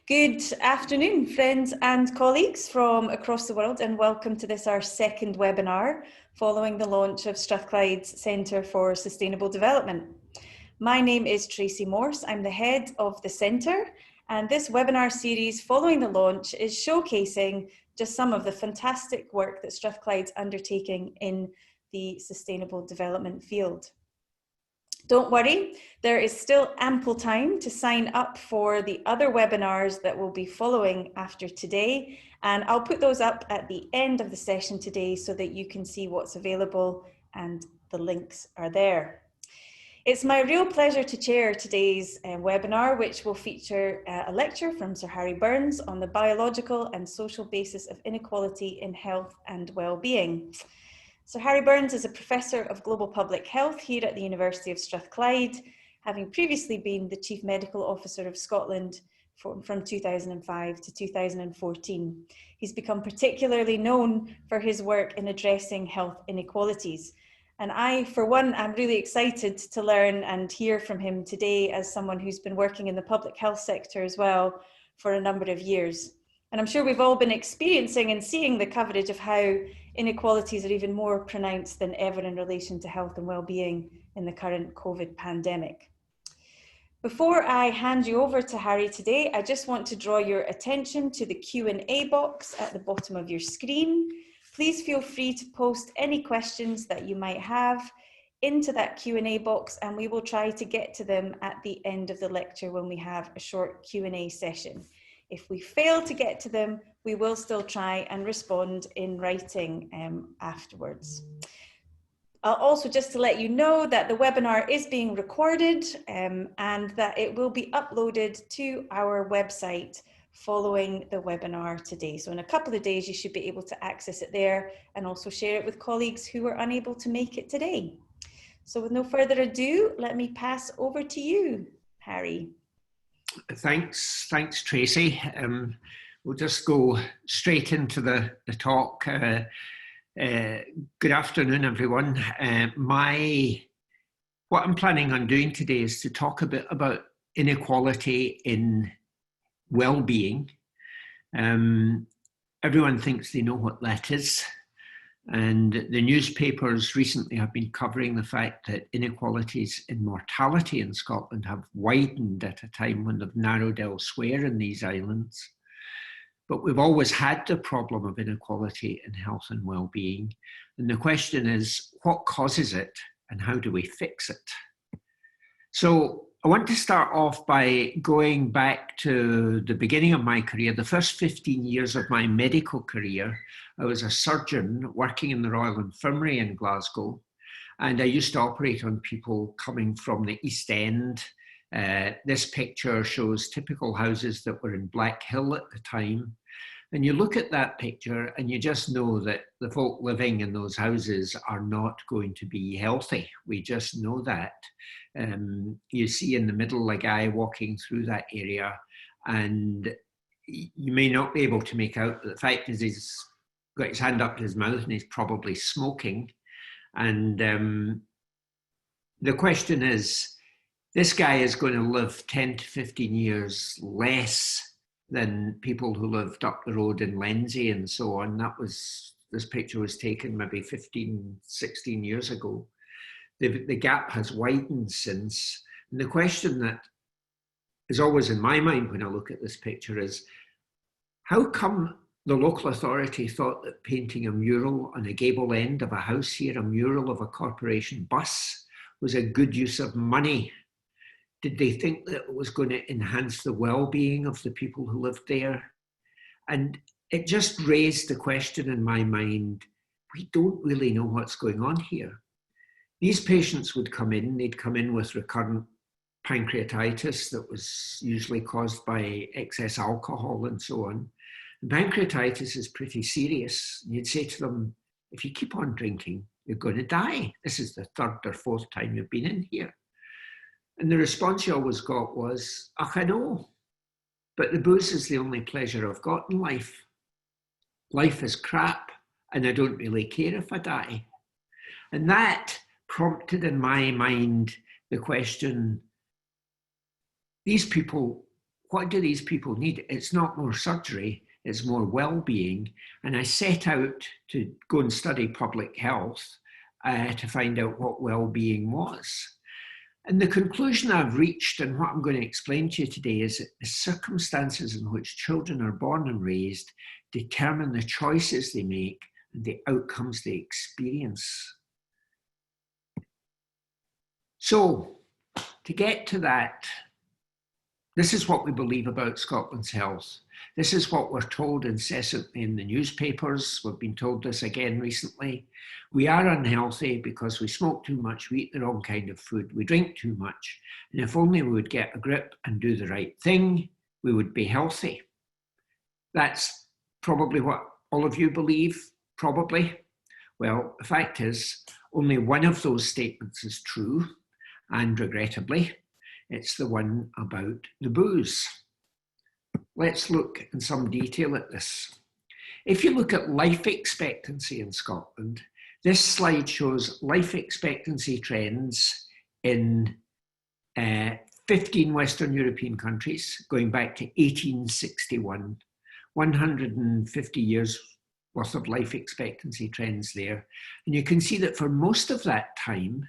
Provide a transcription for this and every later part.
Good afternoon, friends and colleagues from across the world, and welcome to this, our second webinar, following the launch of Strathclyde's Centre for Sustainable Development. My name is Tracy Morse. I'm the head of the Centre, and this webinar series following the launch is showcasing just some of the fantastic work that Strathclyde's undertaking in the sustainable development field. Don't worry, there is still ample time to sign up for the other webinars that will be following after today, and I'll put those up at the end of the session today so that you can see what's available and the links are there. It's my real pleasure to chair today's webinar, which will feature a lecture from Sir Harry Burns on the biological and social basis of inequality in health and well-being. Sir Harry Burns is a Professor of Global Public Health here at the University of Strathclyde, having previously been the Chief Medical Officer of Scotland from 2005 to 2014. He's become particularly known for his work in addressing health inequalities. And I, for one, am really excited to learn and hear from him today as someone who's been working in the public health sector as well for a number of years. And I'm sure we've all been experiencing and seeing the coverage of how inequalities are even more pronounced than ever in relation to health and well-being in the current COVID pandemic. Before I hand you over to Harry today, I just want to draw your attention to the Q&A box at the bottom of your screen. Please feel free to post any questions that you might have into that Q&A box, and we will try to get to them at the end of the lecture when we have a short Q&A session. If we fail to get to them, we will still try and respond in writing afterwards. Also, just to let you know that the webinar is being recorded and that it will be uploaded to our website following the webinar today. So in a couple of days, you should be able to access it there and also share it with colleagues who were unable to make it today. So with no further ado, let me pass over to you, Harry. Thanks, Tracy. We'll just go straight into the talk. Good afternoon, everyone. What I'm planning on doing today is to talk a bit about inequality in well-being. Everyone thinks they know what that is. And the newspapers recently have been covering the fact that inequalities in mortality in Scotland have widened at a time when they've narrowed elsewhere in these islands. But we've always had the problem of inequality in health and well-being. And the question is, what causes it and how do we fix it? So I want to start off by going back to the beginning of my career. The first 15 years of my medical career, I was a surgeon working in the Royal Infirmary in Glasgow, and I used to operate on people coming from the East End. This picture shows typical houses that were in Black Hill at the time. And you look at that picture and you just know that the folk living in those houses are not going to be healthy. We just know that. You see in the middle a guy walking through that area, and you may not be able to make out, but the fact is he's got his hand up to his mouth and he's probably smoking. And the question is, this guy is going to live 10 to 15 years less than people who lived up the road in Lenzie and so on. This picture was taken maybe 15, 16 years ago. The gap has widened since. And the question that is always in my mind when I look at this picture is, how come the local authority thought that painting a mural on a gable end of a house here, a mural of a corporation bus, was a good use of money? Did they think that it was going to enhance the well-being of the people who lived there? And it just raised the question in my mind, we don't really know what's going on here. These patients would come in, they'd come in with recurrent pancreatitis that was usually caused by excess alcohol and so on. And pancreatitis is pretty serious. You'd say to them, if you keep on drinking, you're going to die. This is the third or fourth time you've been in here. And the response you always got was, I know, but the booze is the only pleasure I've got in life. Life is crap, and I don't really care if I die. And that prompted in my mind the question, these people, what do these people need? It's not more surgery, it's more well-being. And I set out to go and study public health to find out what well-being was. And the conclusion I've reached, and what I'm going to explain to you today, is that the circumstances in which children are born and raised determine the choices they make and the outcomes they experience. So, to get to that, this is what we believe about Scotland's health. This is what we're told incessantly in the newspapers. We've been told this again recently. We are unhealthy because we smoke too much, we eat the wrong kind of food, we drink too much. And if only we would get a grip and do the right thing, we would be healthy. That's probably what all of you believe, probably. Well, the fact is, only one of those statements is true, and regrettably, it's the one about the booze. Let's look in some detail at this. If you look at life expectancy in Scotland, this slide shows life expectancy trends in 15 Western European countries, going back to 1861, 150 years worth of life expectancy trends there. And you can see that for most of that time,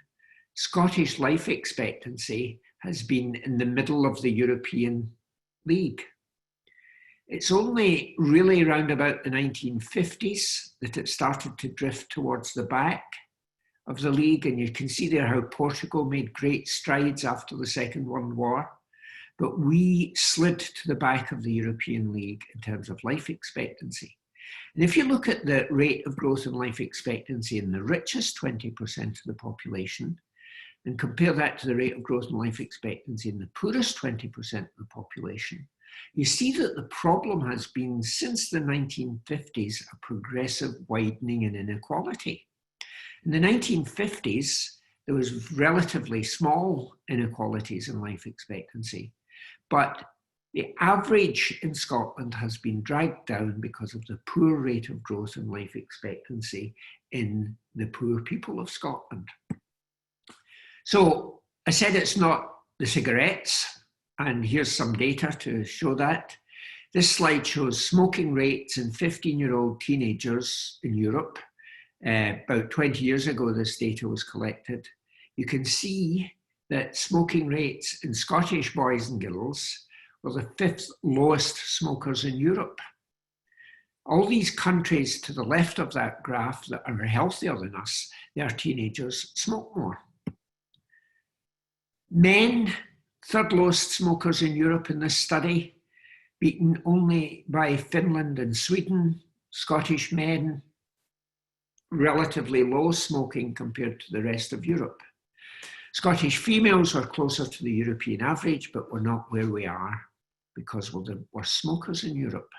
Scottish life expectancy has been in the middle of the European League. It's only really around about the 1950s that it started to drift towards the back of the League, and you can see there how Portugal made great strides after the Second World War, but we slid to the back of the European League in terms of life expectancy. And if you look at the rate of growth in life expectancy in the richest 20% of the population, and compare that to the rate of growth in life expectancy in the poorest 20% of the population, you see that the problem has been, since the 1950s, a progressive widening in inequality. In the 1950s, there was relatively small inequalities in life expectancy, but the average in Scotland has been dragged down because of the poor rate of growth in life expectancy in the poor people of Scotland. So I said it's not the cigarettes, and here's some data to show that. This slide shows smoking rates in 15-year-old teenagers in Europe. About 20 years ago, this data was collected. You can see that smoking rates in Scottish boys and girls were the 5th lowest smokers in Europe. All these countries to the left of that graph that are healthier than us, their teenagers smoke more. Men, 3rd lowest smokers in Europe in this study, beaten only by Finland and Sweden. Scottish men, relatively low smoking compared to the rest of Europe. Scottish females were closer to the European average, but we're not where we are because we're the worst smokers in Europe.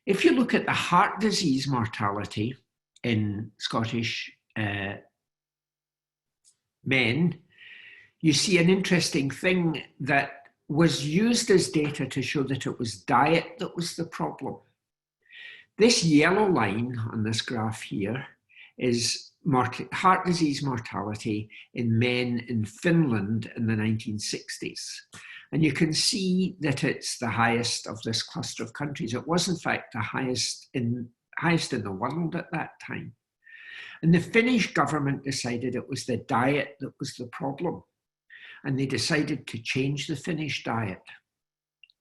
If you look at the heart disease mortality in Scottish men, you see an interesting thing that was used as data to show that it was diet that was the problem. This yellow line on this graph here is heart disease mortality in men in Finland in the 1960s. And you can see that it's the highest of this cluster of countries. It was in fact the highest in the world at that time. And the Finnish government decided it was the diet that was the problem. And they decided to change the Finnish diet.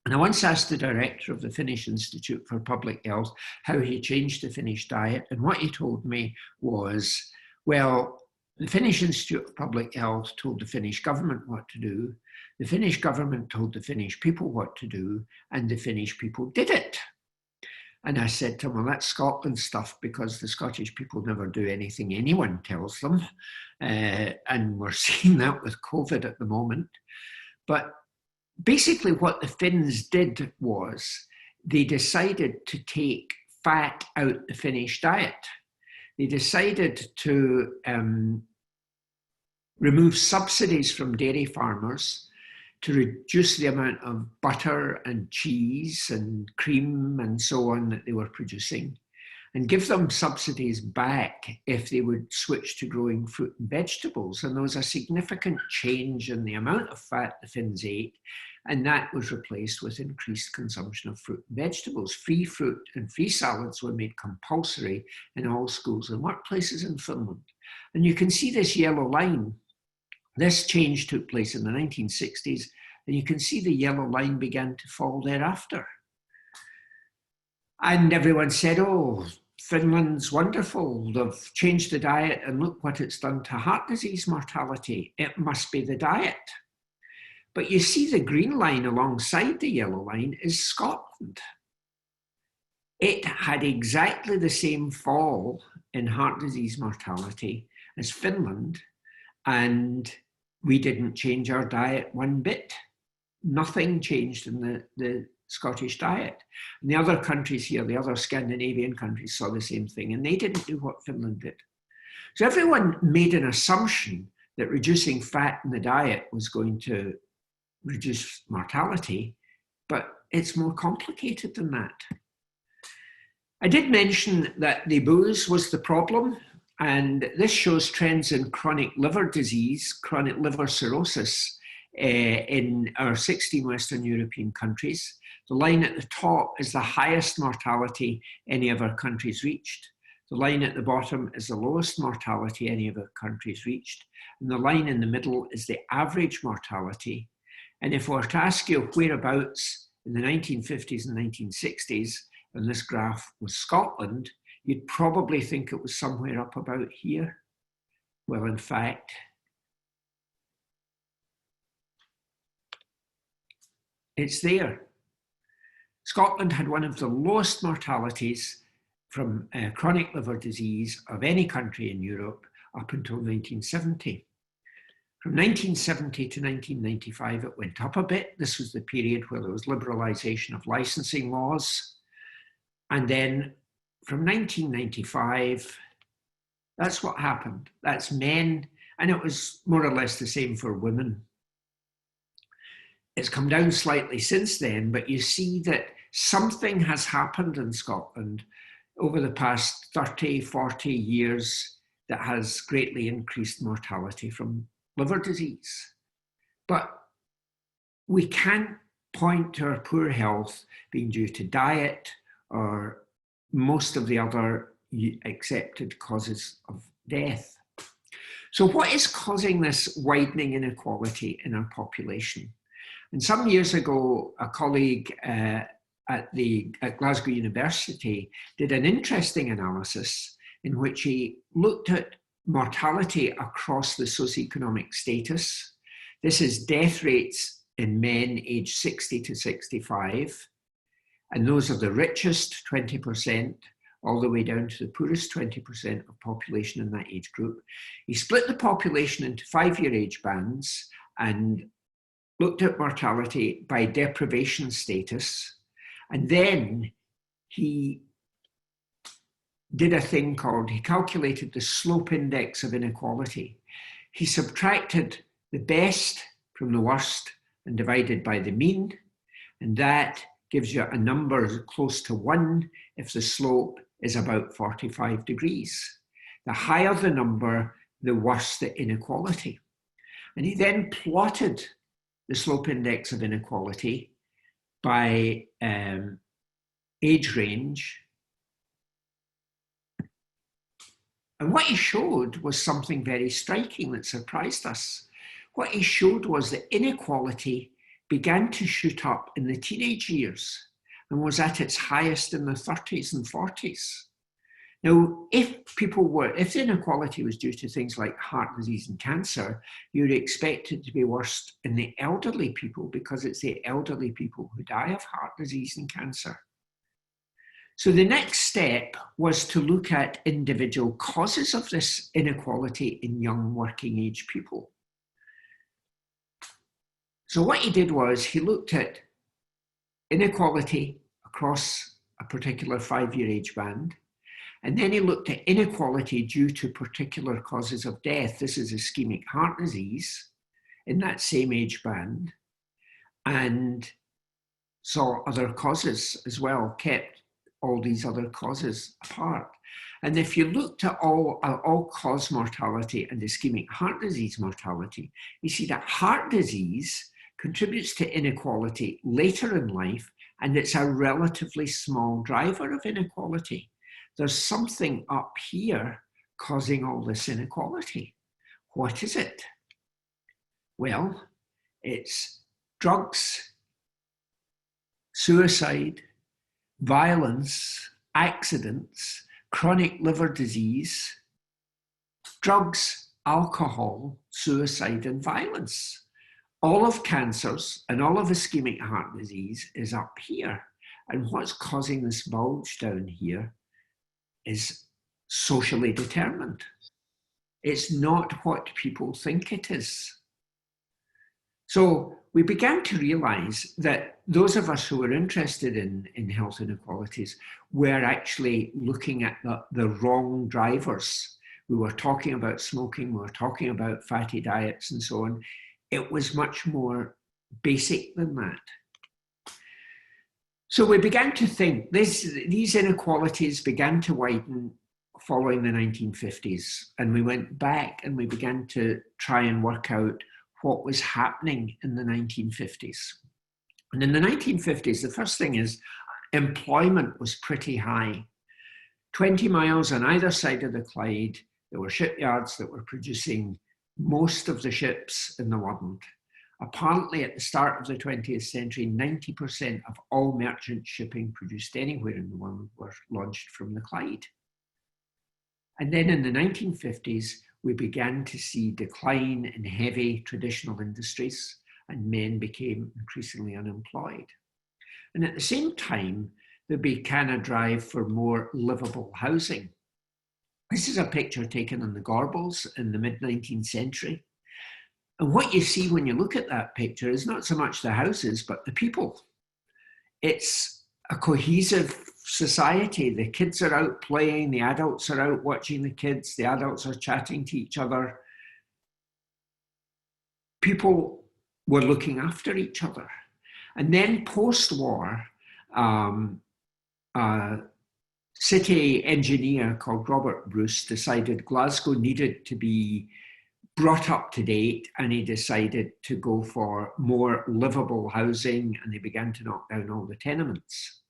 And I once asked the director of the Finnish Institute for Public Health how he changed the Finnish diet. And what he told me was, well, the Finnish Institute of Public Health told the Finnish government what to do. The Finnish government told the Finnish people what to do, and the Finnish people did it. And I said to him, well, that's Scotland stuff, because the Scottish people never do anything anyone tells them. And we're seeing that with COVID at the moment. But basically what the Finns did was they decided to take fat out the Finnish diet. They decided to remove subsidies from dairy farmers to reduce the amount of butter and cheese and cream and so on that they were producing, and give them subsidies back if they would switch to growing fruit and vegetables. And there was a significant change in the amount of fat the Finns ate, and that was replaced with increased consumption of fruit and vegetables. Free fruit and free salads were made compulsory in all schools and workplaces in Finland. And you can see this yellow line. This change took place in the 1960s, and you can see the yellow line began to fall thereafter. And everyone said, oh, Finland's wonderful. They've changed the diet and look what it's done to heart disease mortality. It must be the diet. But you see the green line alongside the yellow line is Scotland. It had exactly the same fall in heart disease mortality as Finland, and we didn't change our diet one bit. Nothing changed in the Scottish diet. And the other countries here, the other Scandinavian countries, saw the same thing, and they didn't do what Finland did. So everyone made an assumption that reducing fat in the diet was going to reduce mortality, but it's more complicated than that. I did mention that the booze was the problem, and this shows trends in chronic liver disease, chronic liver cirrhosis in our 16 Western European countries. The line at the top is the highest mortality any of our countries reached. The line at the bottom is the lowest mortality any of our countries reached. And the line in the middle is the average mortality. And if we were to ask you whereabouts in the 1950s and 1960s, and this graph was Scotland, you'd probably think it was somewhere up about here. Well, in fact, it's there. Scotland had one of the lowest mortalities from chronic liver disease of any country in Europe up until 1970. From 1970 to 1995, it went up a bit. This was the period where there was liberalisation of licensing laws. And then from 1995, that's what happened. That's men, and it was more or less the same for women. It's come down slightly since then, but you see that something has happened in Scotland over the past 30, 40 years that has greatly increased mortality from liver disease. But we can't point to our poor health being due to diet or most of the other accepted causes of death. So what is causing this widening inequality in our population? And some years ago, a colleague at Glasgow University did an interesting analysis in which he looked at mortality across the socioeconomic status. This is death rates in men aged 60 to 65. And those are the richest 20%, all the way down to the poorest 20% of population in that age group. He split the population into 5-year age bands and looked at mortality by deprivation status. And then he did a thing called, he calculated the slope index of inequality. He subtracted the best from the worst and divided by the mean, and that gives you a number close to 1 if the slope is about 45 degrees. The higher the number, the worse the inequality. And he then plotted the slope index of inequality by age range. And what he showed was something very striking that surprised us. What he showed was that inequality began to shoot up in the teenage years and was at its highest in the 30s and 40s. Now, if the inequality was due to things like heart disease and cancer, you'd expect it to be worse in the elderly people because it's the elderly people who die of heart disease and cancer. So the next step was to look at individual causes of this inequality in young working age people. So what he did was he looked at inequality across a particular 5-year age band, and then he looked at inequality due to particular causes of death. This is ischemic heart disease in that same age band, and saw other causes as well, kept all these other causes apart. And if you looked at all-cause mortality and ischemic heart disease mortality, you see that heart disease contributes to inequality later in life, and it's a relatively small driver of inequality. There's something up here causing all this inequality. What is it? Well, it's drugs, suicide, violence, accidents, chronic liver disease, drugs, alcohol, suicide, and violence. All of cancers and all of ischemic heart disease is up here. And what's causing this bulge down here is socially determined. It's not what people think it is. So we began to realize that those of us who were interested in health inequalities were actually looking at the wrong drivers. We were talking about smoking, we were talking about fatty diets and so on. It was much more basic than that. So we began to think these inequalities began to widen following the 1950s. And we went back and we began to try and work out what was happening in the 1950s. And in the 1950s, the first thing is employment was pretty high. 20 miles on either side of the Clyde, there were shipyards that were producing most of the ships in the world. Apparently, at the start of the 20th century, 90% of all merchant shipping produced anywhere in the world were launched from the Clyde. And then in the 1950s, we began to see decline in heavy traditional industries, and men became increasingly unemployed. And at the same time, there began a drive for more livable housing. This is a picture taken in the Gorbals in the mid-19th century. And what you see when you look at that picture is not so much the houses, but the people. It's a cohesive society. The kids are out playing, the adults are out watching the kids, the adults are chatting to each other. People were looking after each other. And then post-war, a city engineer called Robert Bruce decided Glasgow needed to be brought up to date, and he decided to go for more livable housing, and they began to knock down all the tenements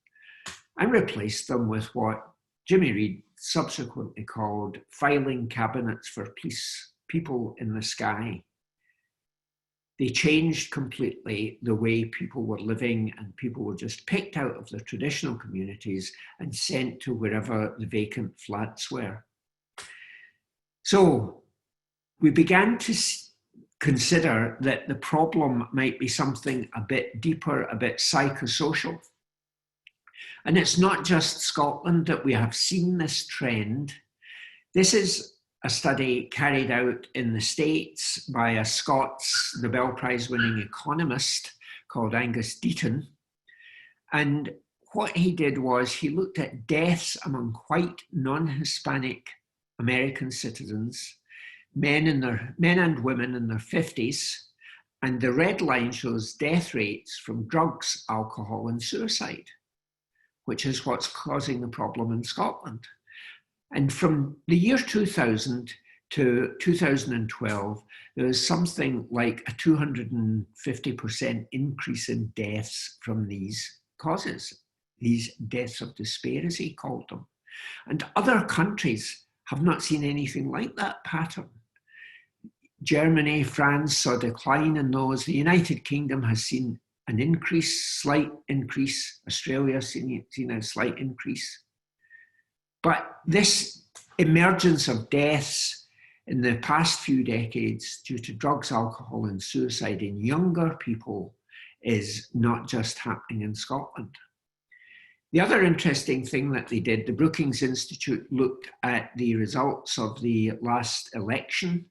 and replaced them with what Jimmy Reid subsequently called filing cabinets for people in the sky. They changed completely the way people were living, and people were just picked out of their traditional communities and sent to wherever the vacant flats were. So we began to consider that the problem might be something a bit deeper, a bit psychosocial. And it's not just Scotland that we have seen this trend. This is a study carried out in the States by a Scots Nobel Prize winning economist called Angus Deaton. And what he did was he looked at deaths among white non-Hispanic American citizens, men and women in their 50s, and the red line shows death rates from drugs, alcohol, and suicide, which is what's causing the problem in Scotland. And from the year 2000 to 2012, there was something like a 250% increase in deaths from these causes, these deaths of despair, as he called them. And other countries have not seen anything like that pattern. Germany, France saw a decline in those. The United Kingdom has seen an increase, slight increase. Australia has seen a slight increase. But this emergence of deaths in the past few decades due to drugs, alcohol, and suicide in younger people is not just happening in Scotland. The other interesting thing that they did, the Brookings Institute looked at the results of the last election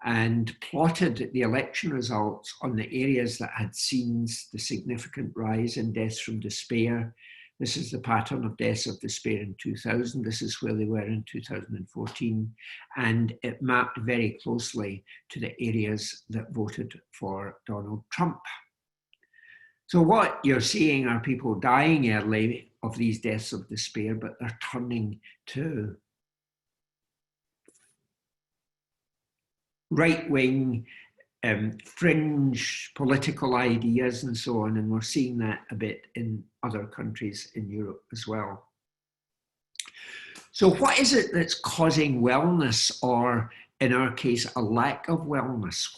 and plotted the election results on the areas that had seen the significant rise in deaths from despair. This is the pattern of deaths of despair in 2000. This is where they were in 2014. And it mapped very closely to the areas that voted for Donald Trump. So what you're seeing are people dying early of these deaths of despair, but they're turning to right-wing fringe political ideas and so on, and we're seeing that a bit in other countries in Europe as well. So what is it that's causing wellness, or in our case, a lack of wellness?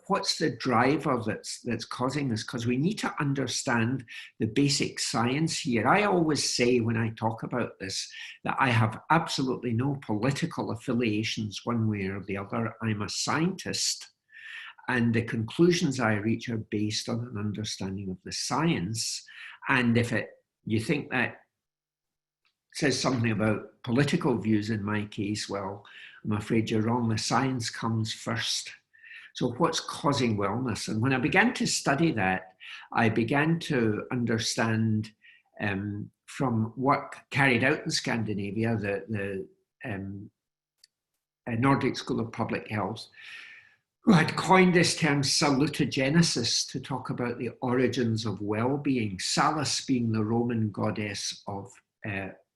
What's the driver that's causing this? Because we need to understand the basic science here. I always say when I talk about this that I have absolutely no political affiliations one way or the other. I'm a scientist, and the conclusions I reach are based on an understanding of the science. And if you think that says something about political views in my case, well, I'm afraid you're wrong. The science comes first. So what's causing wellness? And when I began to study that, I began to understand from work carried out in Scandinavia, the Nordic School of Public Health, who had coined this term salutogenesis to talk about the origins of well-being, Salus being the Roman goddess of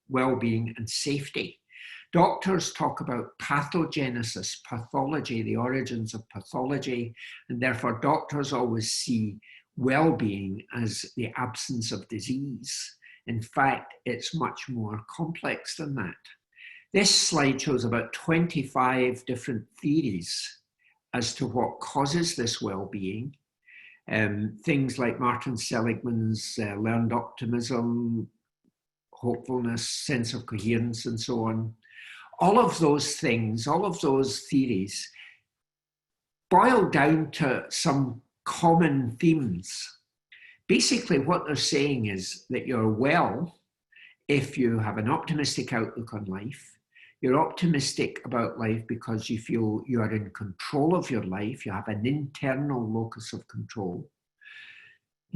well-being and safety. Doctors talk about pathogenesis, pathology, the origins of pathology, and therefore doctors always see well-being as the absence of disease. In fact, it's much more complex than that. This slide shows about 25 different theories as to what causes this well-being. Things like Martin Seligman's learned optimism, hopefulness, sense of coherence, and so on. All of those things, all of those theories boil down to some common themes. Basically, what they're saying is that you're well if you have an optimistic outlook on life. You're optimistic about life because you feel you are in control of your life. You have an internal locus of control.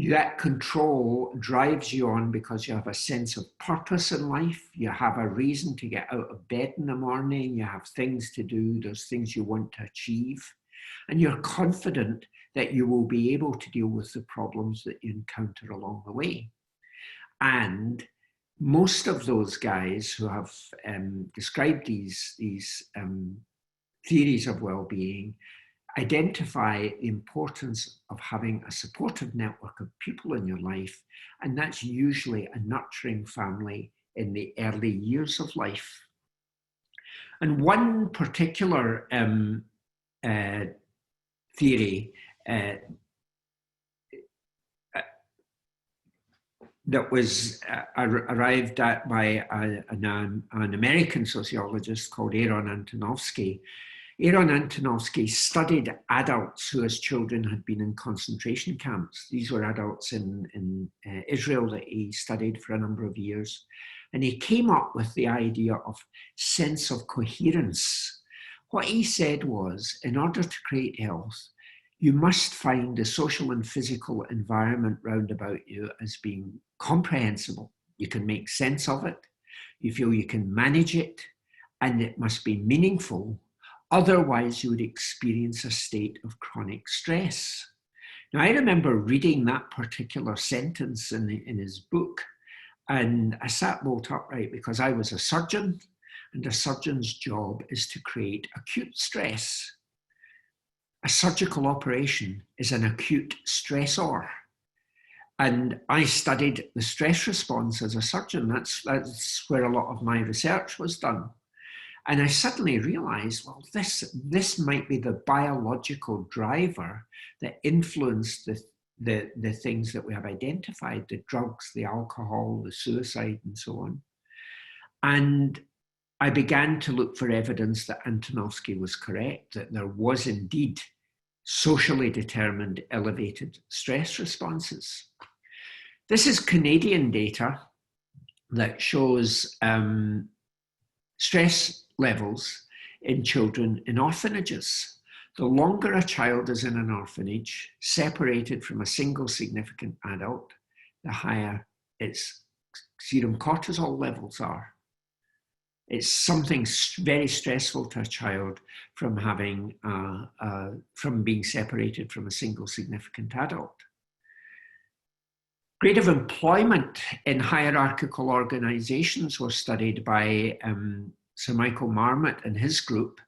That control drives you on because you have a sense of purpose in life. You have a reason to get out of bed in the morning. You have things to do. There's things you want to achieve. And you're confident that you will be able to deal with the problems that you encounter along the way. And most of those guys who have described these theories of well-being identify the importance of having a supportive network of people in your life, and that's usually a nurturing family in the early years of life. And one particular theory that was arrived at by an American sociologist called Aaron Antonovsky. Aaron Antonovsky studied adults who as children had been in concentration camps. These were adults in Israel that he studied for a number of years. And he came up with the idea of sense of coherence. What he said was, in order to create health, you must find the social and physical environment round about you as being comprehensible. You can make sense of it. You feel you can manage it, and it must be meaningful. Otherwise, you would experience a state of chronic stress. Now, I remember reading that particular sentence in his book, and I sat bolt upright because I was a surgeon, and a surgeon's job is to create acute stress. A surgical operation is an acute stressor. And I studied the stress response as a surgeon. That's where a lot of my research was done. And I suddenly realized, well, this might be the biological driver that influenced the things that we have identified, the drugs, the alcohol, the suicide, and so on. And I began to look for evidence that Antonovsky was correct, that there was indeed socially determined elevated stress responses. This is Canadian data that shows stress levels in children in orphanages. The longer a child is in an orphanage, separated from a single significant adult, the higher its serum cortisol levels are. It's something very stressful to a child from being separated from a single significant adult. Grade of employment in hierarchical organizations were studied by Sir Michael Marmot and his group.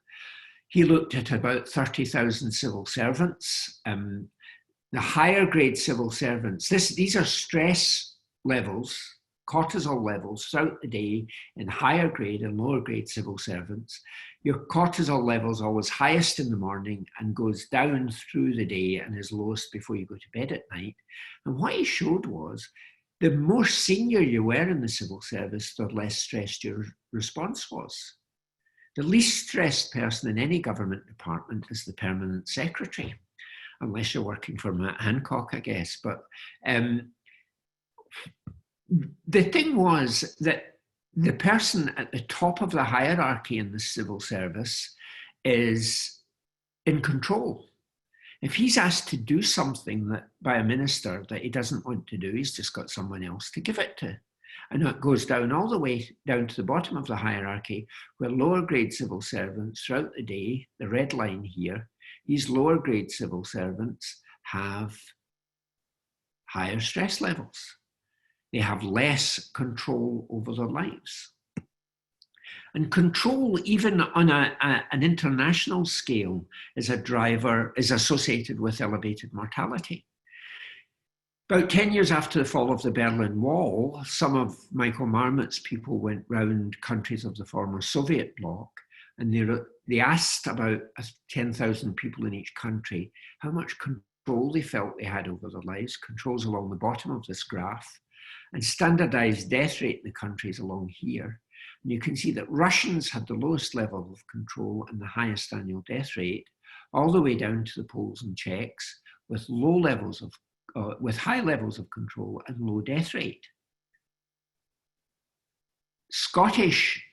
He looked at about 30,000 civil servants. The higher grade civil servants, these are stress levels, cortisol levels throughout the day in higher grade and lower grade civil servants. Your cortisol level is always highest in the morning and goes down through the day and is lowest before you go to bed at night. And what he showed was the more senior you were in the civil service, the less stressed your response was. The least stressed person in any government department is the permanent secretary, unless you're working for Matt Hancock, I guess. But the thing was that the person at the top of the hierarchy in the civil service is in control. If he's asked to do something that by a minister that he doesn't want to do, he's just got someone else to give it to. And it goes down all the way down to the bottom of the hierarchy, where lower grade civil servants throughout the day, the red line here, these lower grade civil servants have higher stress levels. They have less control over their lives. And control, even on an international scale, is associated with elevated mortality. About 10 years after the fall of the Berlin Wall, some of Michael Marmot's people went round countries of the former Soviet bloc, and they asked about 10,000 people in each country how much control they felt they had over their lives. Controls along the bottom of this graph, and standardized death rate in the countries along here. And you can see that Russians had the lowest level of control and the highest annual death rate, all the way down to the Poles and Czechs, with high levels of control and low death rate. Scottish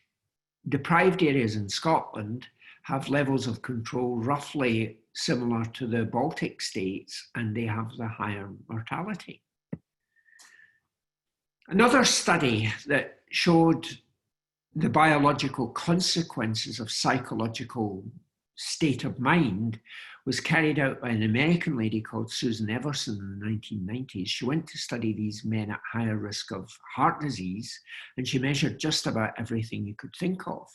deprived areas in Scotland have levels of control roughly similar to the Baltic states, and they have the higher mortality. Another study that showed the biological consequences of psychological state of mind was carried out by an American lady called Susan Everson in the 1990s. She went to study these men at higher risk of heart disease, and she measured just about everything you could think of.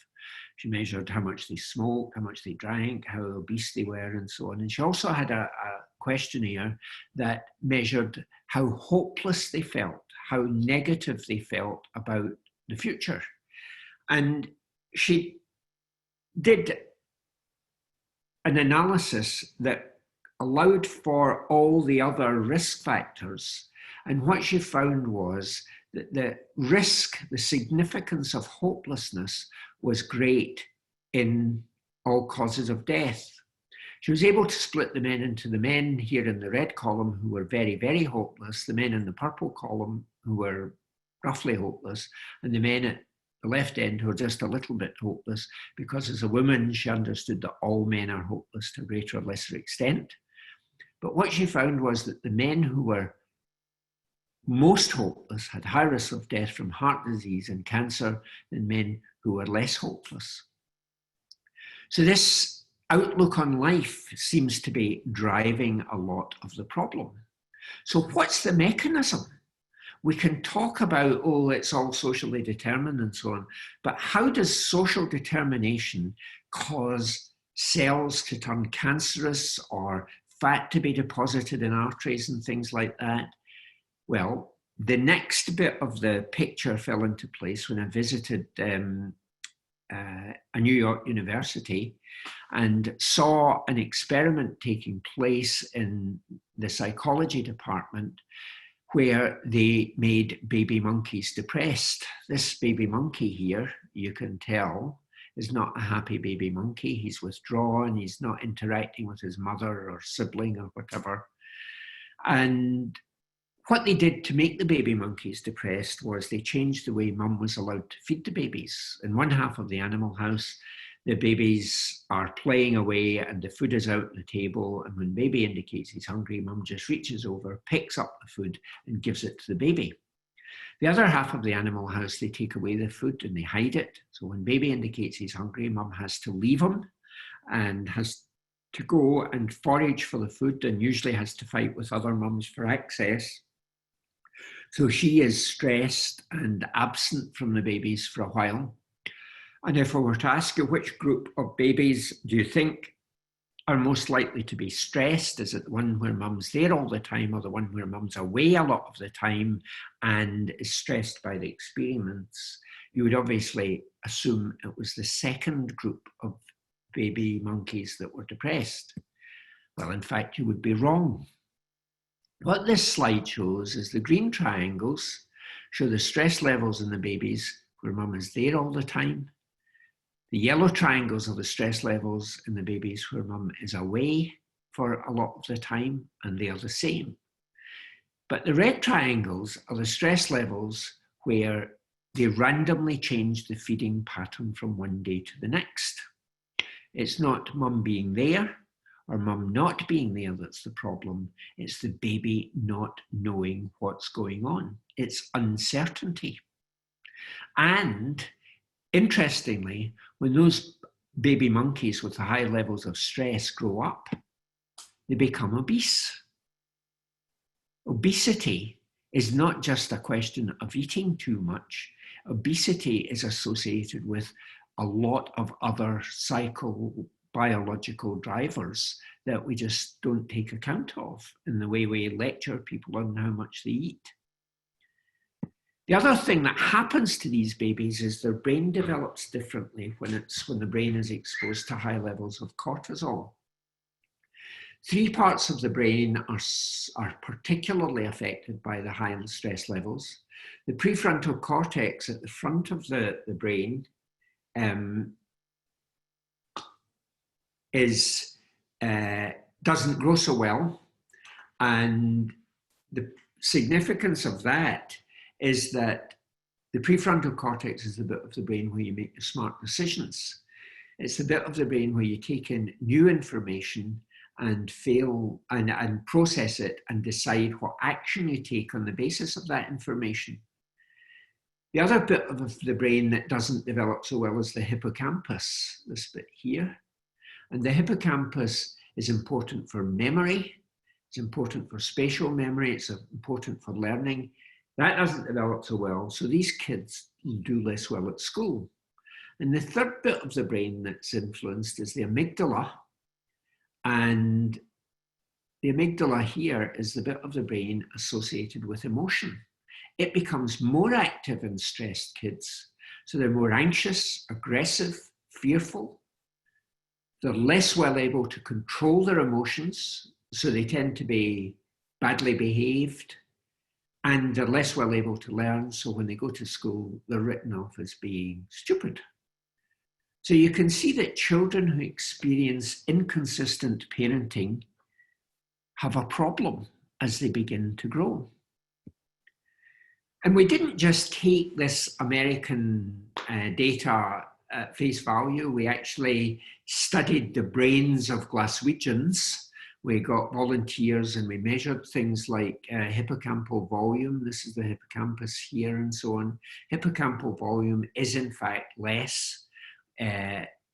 She measured how much they smoked, how much they drank, how obese they were, and so on. And she also had a questionnaire that measured how hopeless they felt, how negative they felt about the future. And she did an analysis that allowed for all the other risk factors. And what she found was that the risk, the significance of hopelessness was great in all causes of death. She was able to split the men into the men here in the red column who were very, very hopeless, the men in the purple column who were roughly hopeless, and the men at the left end who were just a little bit hopeless, because as a woman, she understood that all men are hopeless to a greater or lesser extent. But what she found was that the men who were most hopeless had higher risk of death from heart disease and cancer than men who were less hopeless. So this outlook on life seems to be driving a lot of the problem. So what's the mechanism? We can talk about, oh, it's all socially determined and so on, but how does social determination cause cells to turn cancerous or fat to be deposited in arteries and things like that? Well, the next bit of the picture fell into place when I visited a New York university and saw an experiment taking place in the psychology department where they made baby monkeys depressed. This baby monkey here, you can tell, is not a happy baby monkey. He's withdrawn, he's not interacting with his mother or sibling or whatever. And what they did to make the baby monkeys depressed was they changed the way mum was allowed to feed the babies. In one half of the animal house, the babies are playing away and the food is out on the table. And when baby indicates he's hungry, mum just reaches over, picks up the food and gives it to the baby. The other half of the animal house, they take away the food and they hide it. So when baby indicates he's hungry, mum has to leave him and has to go and forage for the food and usually has to fight with other mums for access. So she is stressed and absent from the babies for a while. And if I were to ask you which group of babies do you think are most likely to be stressed? Is it the one where mum's there all the time, or the one where mum's away a lot of the time and is stressed by the experiments? You would obviously assume it was the second group of baby monkeys that were depressed. Well, in fact, you would be wrong. What this slide shows is the green triangles show the stress levels in the babies where mum is there all the time. The yellow triangles are the stress levels in the babies where mum is away for a lot of the time, and they are the same. But the red triangles are the stress levels where they randomly change the feeding pattern from one day to the next. It's not mum being there or mum not being there that's the problem. It's the baby not knowing what's going on. It's uncertainty. And interestingly, when those baby monkeys with the high levels of stress grow up, they become obese. Obesity is not just a question of eating too much. Obesity is associated with a lot of other psychobiological drivers that we just don't take account of in the way we lecture people on how much they eat. The other thing that happens to these babies is their brain develops differently when the brain is exposed to high levels of cortisol. 3 parts of the brain are particularly affected by the high stress levels. The prefrontal cortex at the front of the brain doesn't grow so well, and the significance of that is that the prefrontal cortex is the bit of the brain where you make the smart decisions. It's the bit of the brain where you take in new information and and process it and decide what action you take on the basis of that information. The other bit of the brain that doesn't develop so well is the hippocampus, this bit here. And the hippocampus is important for memory, it's important for spatial memory, it's important for learning. That doesn't develop so well, so these kids do less well at school. And the third bit of the brain that's influenced is the amygdala. And the amygdala here is the bit of the brain associated with emotion. It becomes more active in stressed kids. So they're more anxious, aggressive, fearful. They're less well able to control their emotions, so they tend to be badly behaved, and they're less well able to learn, so when they go to school, they're written off as being stupid. So you can see that children who experience inconsistent parenting have a problem as they begin to grow. And we didn't just take this American data at face value. We actually studied the brains of Glaswegians. We got volunteers and we measured things like hippocampal volume. This is the hippocampus here and so on. Hippocampal volume is in fact less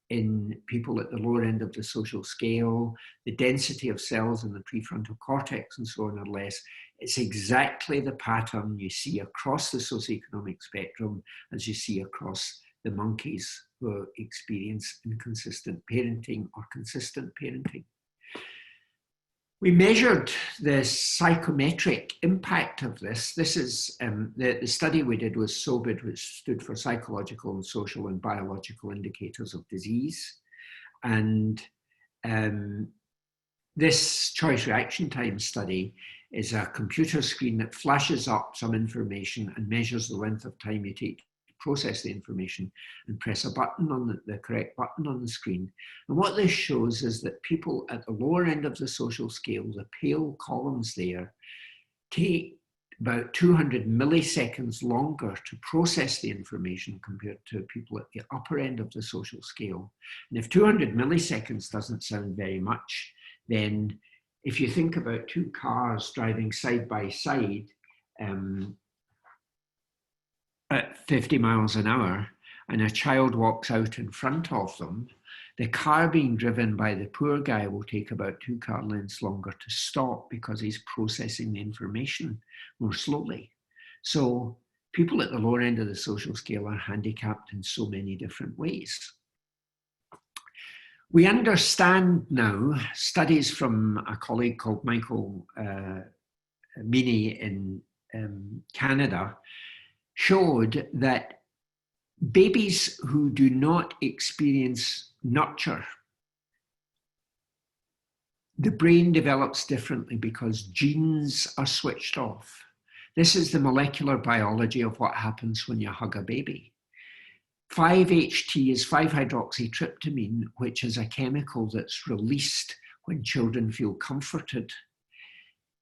in people at the lower end of the social scale. The density of cells in the prefrontal cortex and so on are less. It's exactly the pattern you see across the socioeconomic spectrum as you see across the monkeys who experience inconsistent parenting or consistent parenting. We measured the psychometric impact of this. This is the study we did was SOBID, which stood for Psychological and Social and Biological Indicators of Disease. And this choice reaction time study is a computer screen that flashes up some information and measures the length of time you take to process the information and press a button on the correct button on the screen. And what this shows is that people at the lower end of the social scale, the pale columns there, take about 200 milliseconds longer to process the information compared to people at the upper end of the social scale. And if 200 milliseconds doesn't sound very much, then if you think about 2 cars driving side by side, at 50 miles an hour, and a child walks out in front of them, the car being driven by the poor guy will take about 2 car lengths longer to stop because he's processing the information more slowly. So people at the lower end of the social scale are handicapped in so many different ways. We understand now, studies from a colleague called Michael Meany in Canada showed that babies who do not experience nurture, the brain develops differently because genes are switched off. This is the molecular biology of what happens when you hug a baby. 5-HT is 5-hydroxytryptamine, which is a chemical that's released when children feel comforted.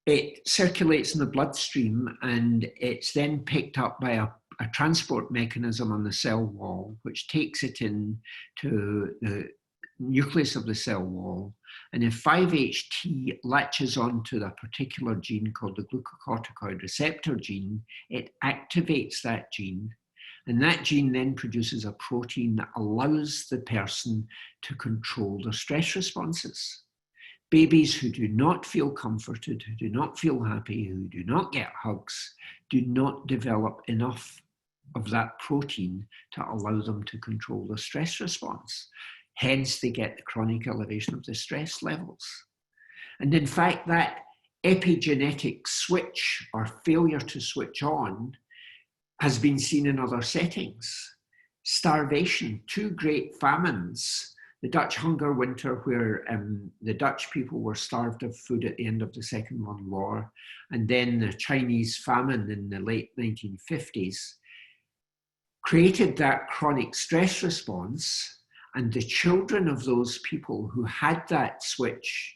It circulates in the bloodstream and it's then picked up by a transport mechanism on the cell wall, which takes it into the nucleus of the cell wall. And if 5-HT latches onto a particular gene called the glucocorticoid receptor gene, it activates that gene. And that gene then produces a protein that allows the person to control their stress responses. Babies who do not feel comforted, who do not feel happy, who do not get hugs, do not develop enough of that protein to allow them to control the stress response. Hence, they get the chronic elevation of the stress levels. And in fact, that epigenetic switch or failure to switch on has been seen in other settings. Starvation, 2 great famines, the Dutch hunger winter where the Dutch people were starved of food at the end of the Second World War, and then the Chinese famine in the late 1950s, created that chronic stress response, and the children of those people who had that switch,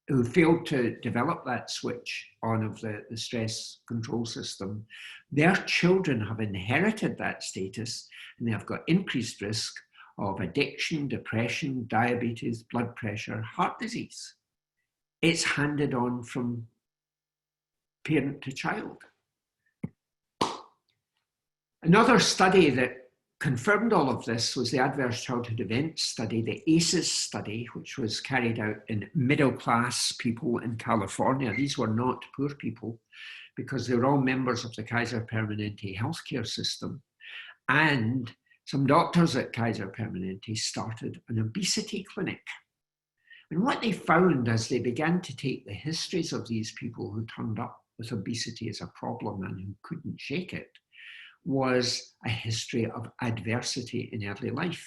who failed to develop that switch on of the stress control system, their children have inherited that status and they have got increased risk of addiction, depression, diabetes, blood pressure, heart disease. It's handed on from parent to child. Another study that confirmed all of this was the Adverse Childhood Events Study, the ACEs study, which was carried out in middle-class people in California. These were not poor people because they were all members of the Kaiser Permanente healthcare system. And some doctors at Kaiser Permanente started an obesity clinic. And what they found as they began to take the histories of these people who turned up with obesity as a problem and who couldn't shake it, was a history of adversity in early life.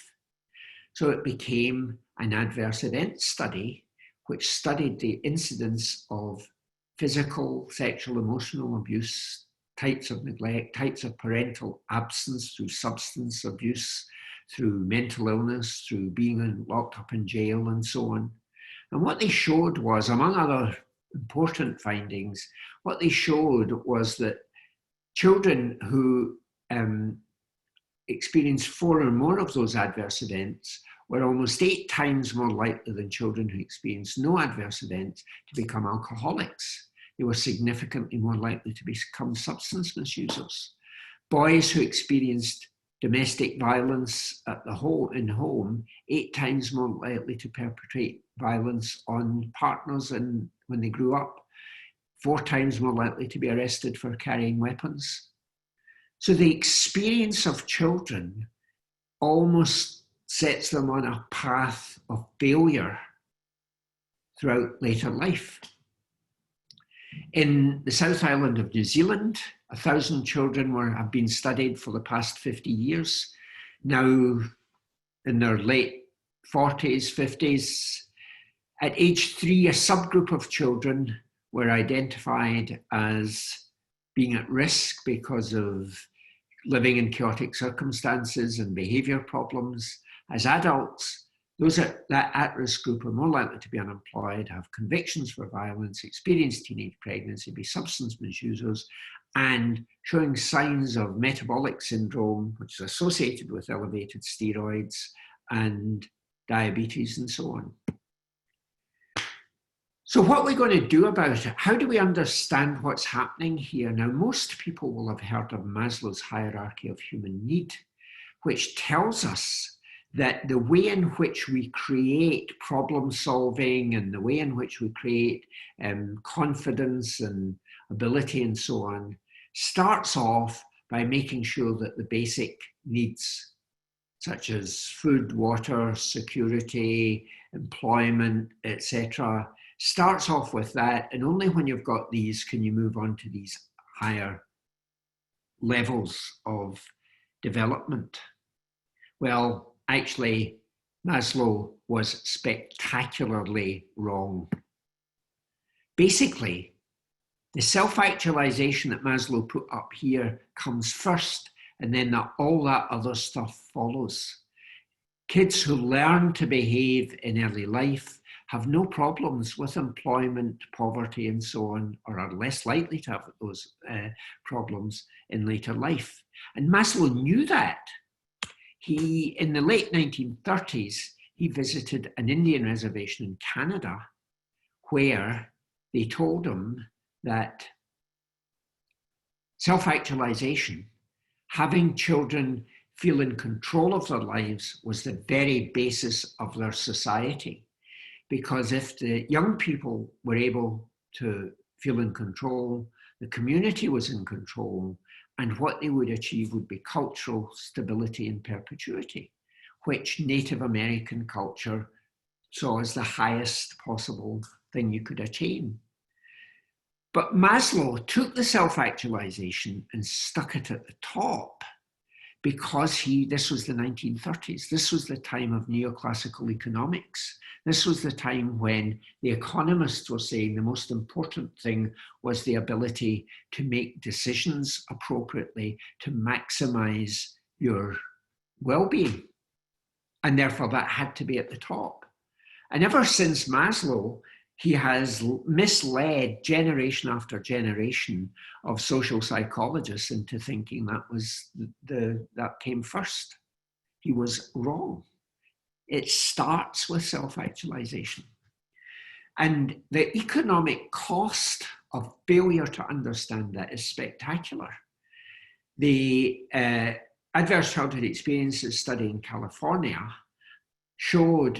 So it became an adverse event study, which studied the incidence of physical, sexual, emotional abuse, types of neglect, types of parental absence through substance abuse, through mental illness, through being locked up in jail and so on. And what they showed was, among other important findings, what they showed was that children who experienced 4 or more of those adverse events were almost 8 times more likely than children who experienced no adverse events to become alcoholics. They were significantly more likely to become substance misusers. Boys who experienced domestic violence at the home, 8 times more likely to perpetrate violence on partners when they grew up, 4 times more likely to be arrested for carrying weapons. So the experience of children almost sets them on a path of failure throughout later life. In the South Island of New Zealand, 1,000 children have been studied for the past 50 years. Now in their late 40s, 50s. At age 3, a subgroup of children were identified as being at risk because of living in chaotic circumstances and behavior problems. As adults, those at that at-risk group are more likely to be unemployed, have convictions for violence, experience teenage pregnancy, be substance misusers, and showing signs of metabolic syndrome, which is associated with elevated steroids and diabetes and so on. So what are we going to do about it? How do we understand what's happening here? Now, most people will have heard of Maslow's hierarchy of human need, which tells us that the way in which we create problem solving and the way in which we create confidence and ability and so on starts off by making sure that the basic needs, such as food, water, security, employment, etc., starts off with that. And only when you've got these can you move on to these higher levels of development. Well, actually, Maslow was spectacularly wrong. Basically, the self-actualization that Maslow put up here comes first, and then all that other stuff follows. Kids who learn to behave in early life have no problems with employment, poverty, and so on, or are less likely to have those problems in later life. And Maslow knew that. He, in the late 1930s, he visited an Indian reservation in Canada where they told him that self-actualization, having children feel in control of their lives, was the very basis of their society. Because if the young people were able to feel in control, the community was in control, and what they would achieve would be cultural stability and perpetuity, which Native American culture saw as the highest possible thing you could attain. But Maslow took the self-actualization and stuck it at the top because this was the 1930s. This was the time of neoclassical economics. This was the time when the economists were saying the most important thing was the ability to make decisions appropriately to maximize your well-being. And therefore that had to be at the top. And ever since Maslow, he has misled generation after generation of social psychologists into thinking that came first. He was wrong. It starts with self-actualization. And the economic cost of failure to understand that is spectacular. The adverse childhood experiences study in California showed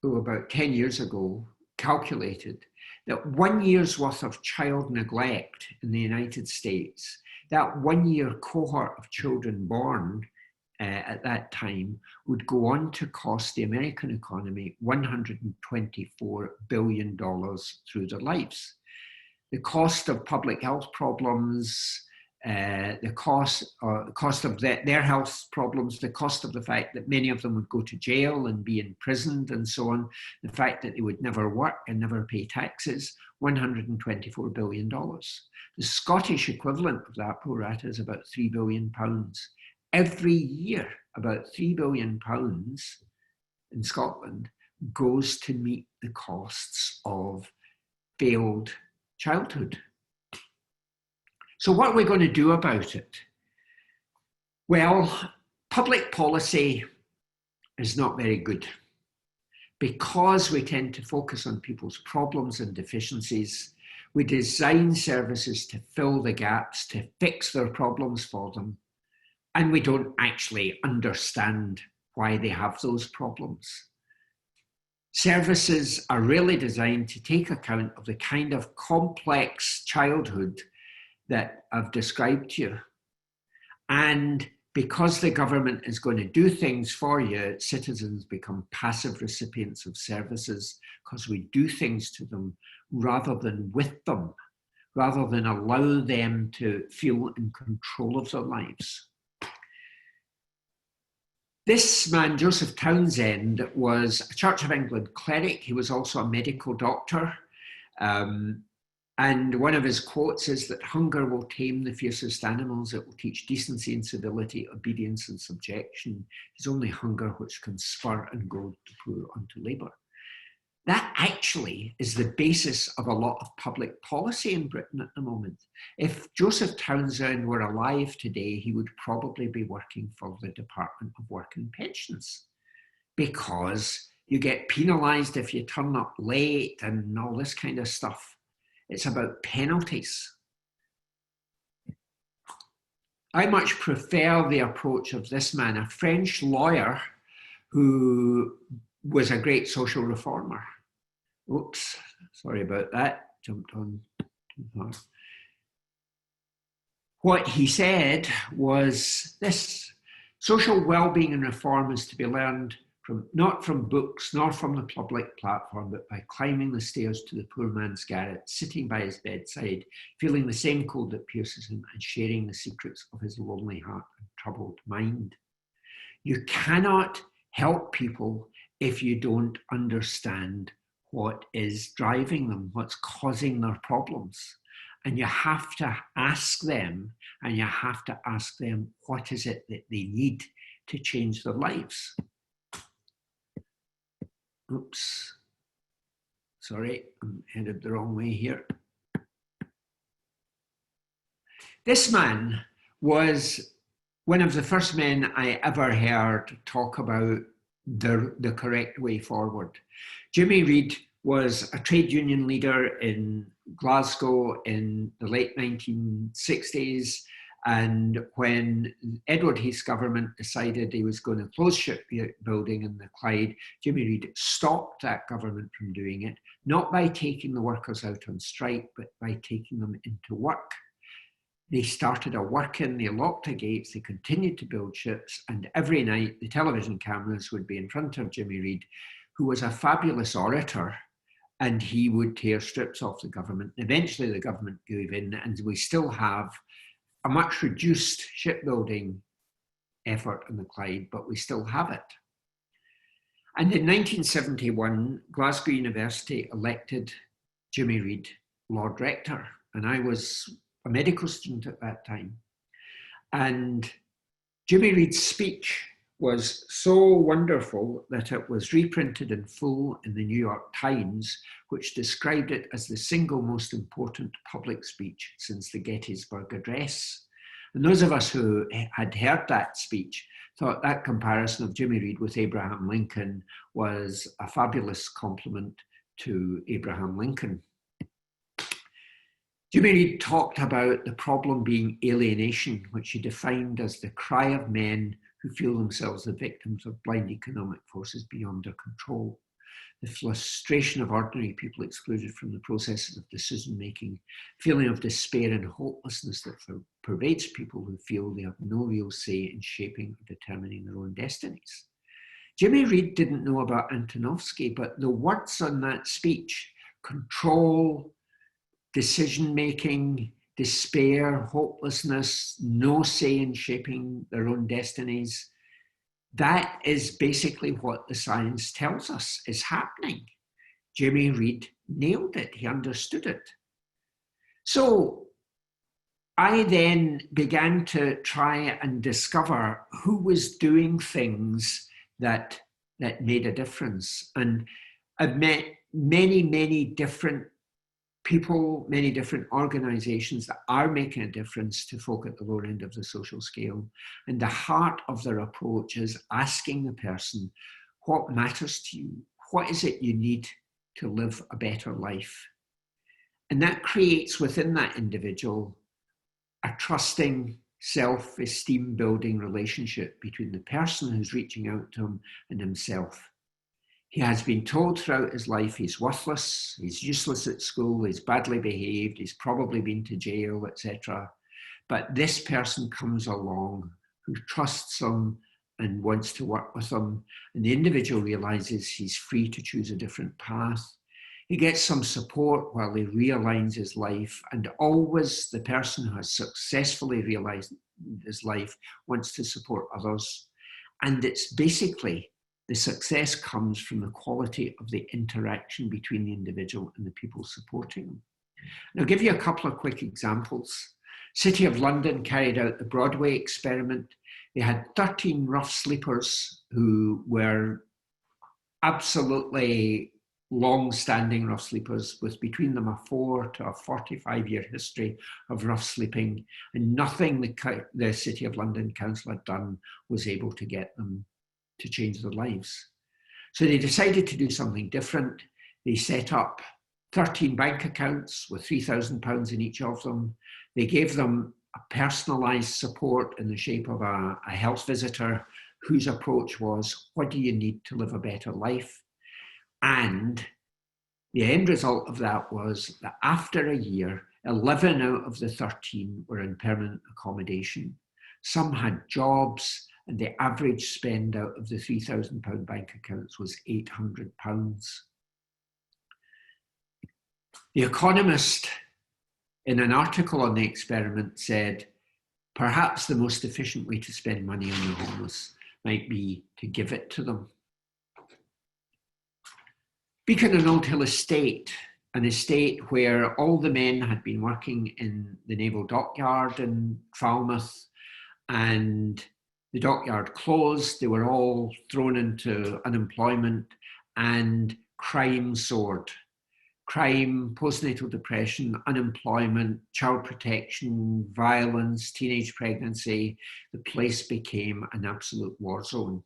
about 10 years ago, calculated that 1 year's worth of child neglect in the United States, that 1 year cohort of children born at that time would go on to cost the American economy $124 billion through their lives. The cost of public health problems, the cost of their health problems, the cost of the fact that many of them would go to jail and be imprisoned and so on, the fact that they would never work and never pay taxes, $124 billion. The Scottish equivalent of that pro rata is about £3 billion. Every year, about £3 billion in Scotland goes to meet the costs of failed childhood. So what are we going to do about it? Well, public policy is not very good because we tend to focus on people's problems and deficiencies. We design services to fill the gaps, to fix their problems for them, and we don't actually understand why they have those problems. Services are really designed to take account of the kind of complex childhood that I've described to you. And because the government is going to do things for you, citizens become passive recipients of services because we do things to them rather than with them, rather than allow them to feel in control of their lives. This man, Joseph Townsend, was a Church of England cleric. He was also a medical doctor. And one of his quotes is that hunger will tame the fiercest animals. It will teach decency and civility, obedience and subjection. It's only hunger which can spur and goad the poor unto labour. That actually is the basis of a lot of public policy in Britain at the moment. If Joseph Townsend were alive today, he would probably be working for the Department of Work and Pensions because you get penalised if you turn up late and all this kind of stuff. It's about penalties. I much prefer the approach of this man, a French lawyer who was a great social reformer. Oops, sorry about that, jumped on What he said was this: social well-being and reform is to be learned not from books, nor from the public platform, but by climbing the stairs to the poor man's garret, sitting by his bedside, feeling the same cold that pierces him, and sharing the secrets of his lonely heart and troubled mind. You cannot help people if you don't understand what is driving them, what's causing their problems. And you have to ask them, and you have to ask them what is it that they need to change their lives. Oops, sorry, I'm headed the wrong way here. This man was one of the first men I ever heard talk about the correct way forward. Jimmy Reid was a trade union leader in Glasgow in the late 1960s. And when Edward Heath's government decided he was going to close shipbuilding in the Clyde, Jimmy Reid stopped that government from doing it, not by taking the workers out on strike, but by taking them into work. They started a work-in, they locked the gates, they continued to build ships, and every night the television cameras would be in front of Jimmy Reid, who was a fabulous orator, and he would tear strips off the government. Eventually the government gave in, and we still have a much reduced shipbuilding effort in the Clyde, but we still have it. And in 1971, Glasgow University elected Jimmy Reid Lord Rector, and I was a medical student at that time. And Jimmy Reid's speech was so wonderful that it was reprinted in full in the New York Times, which described it as the single most important public speech since the Gettysburg Address. And those of us who had heard that speech thought that comparison of Jimmy Reid with Abraham Lincoln was a fabulous compliment to Abraham Lincoln. Jimmy Reid talked about the problem being alienation, which he defined as the cry of men who feel themselves the victims of blind economic forces beyond their control, the frustration of ordinary people excluded from the processes of decision-making, feeling of despair and hopelessness that pervades people who feel they have no real say in shaping or determining their own destinies. Jimmy Reid didn't know about Antonovsky, but the words on that speech, control, decision-making, despair, hopelessness, no say in shaping their own destinies, that is basically what the science tells us is happening. Jimmy Reid nailed it, he understood it. So I then began to try and discover who was doing things that made a difference. And I've met many, many different people, many different organizations that are making a difference to folk at the lower end of the social scale. And the heart of their approach is asking the person, what matters to you? What is it you need to live a better life? And that creates within that individual a trusting, self-esteem building relationship between the person who's reaching out to him and himself. He has been told throughout his life he's worthless, he's useless at school, he's badly behaved, he's probably been to jail, etc. But this person comes along who trusts him and wants to work with him, and the individual realizes he's free to choose a different path. He gets some support while he realigns his life, and always the person who has successfully realized his life wants to support others. And it's basically the success comes from the quality of the interaction between the individual and the people supporting them. And I'll give you a couple of quick examples. City of London carried out the Broadway experiment. They had 13 rough sleepers who were absolutely long-standing rough sleepers with between them a 4 to a 45-year history of rough sleeping, and nothing the City of London Council had done was able to get them to change their lives. So they decided to do something different. They set up 13 bank accounts with £3,000 in each of them. They gave them a personalised support in the shape of a health visitor whose approach was, what do you need to live a better life? And the end result of that was that after a year, 11 out of the 13 were in permanent accommodation. Some had jobs, and the average spend out of the £3,000 bank accounts was £800. The Economist, in an article on the experiment, said, perhaps the most efficient way to spend money on the homeless might be to give it to them. Beacon and Old Hill Estate, an estate where all the men had been working in the naval dockyard in Falmouth, and the dockyard closed. They were all thrown into unemployment, and crime soared. Crime, postnatal depression, unemployment, child protection, violence, teenage pregnancy. The place became an absolute war zone.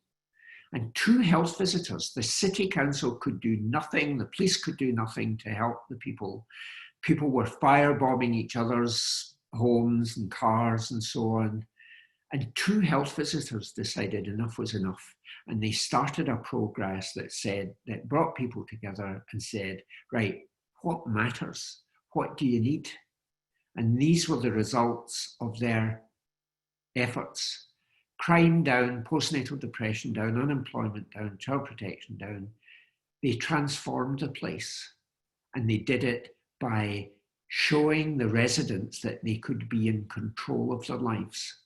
And 2 health visitors, the city council could do nothing, the police could do nothing to help the people. People were firebombing each other's homes and cars and so on. And 2 health visitors decided enough was enough. And they started a progress that brought people together and said, right, what matters? What do you need? And these were the results of their efforts. Crime down, postnatal depression down, unemployment down, child protection down. They transformed the place, and they did it by showing the residents that they could be in control of their lives.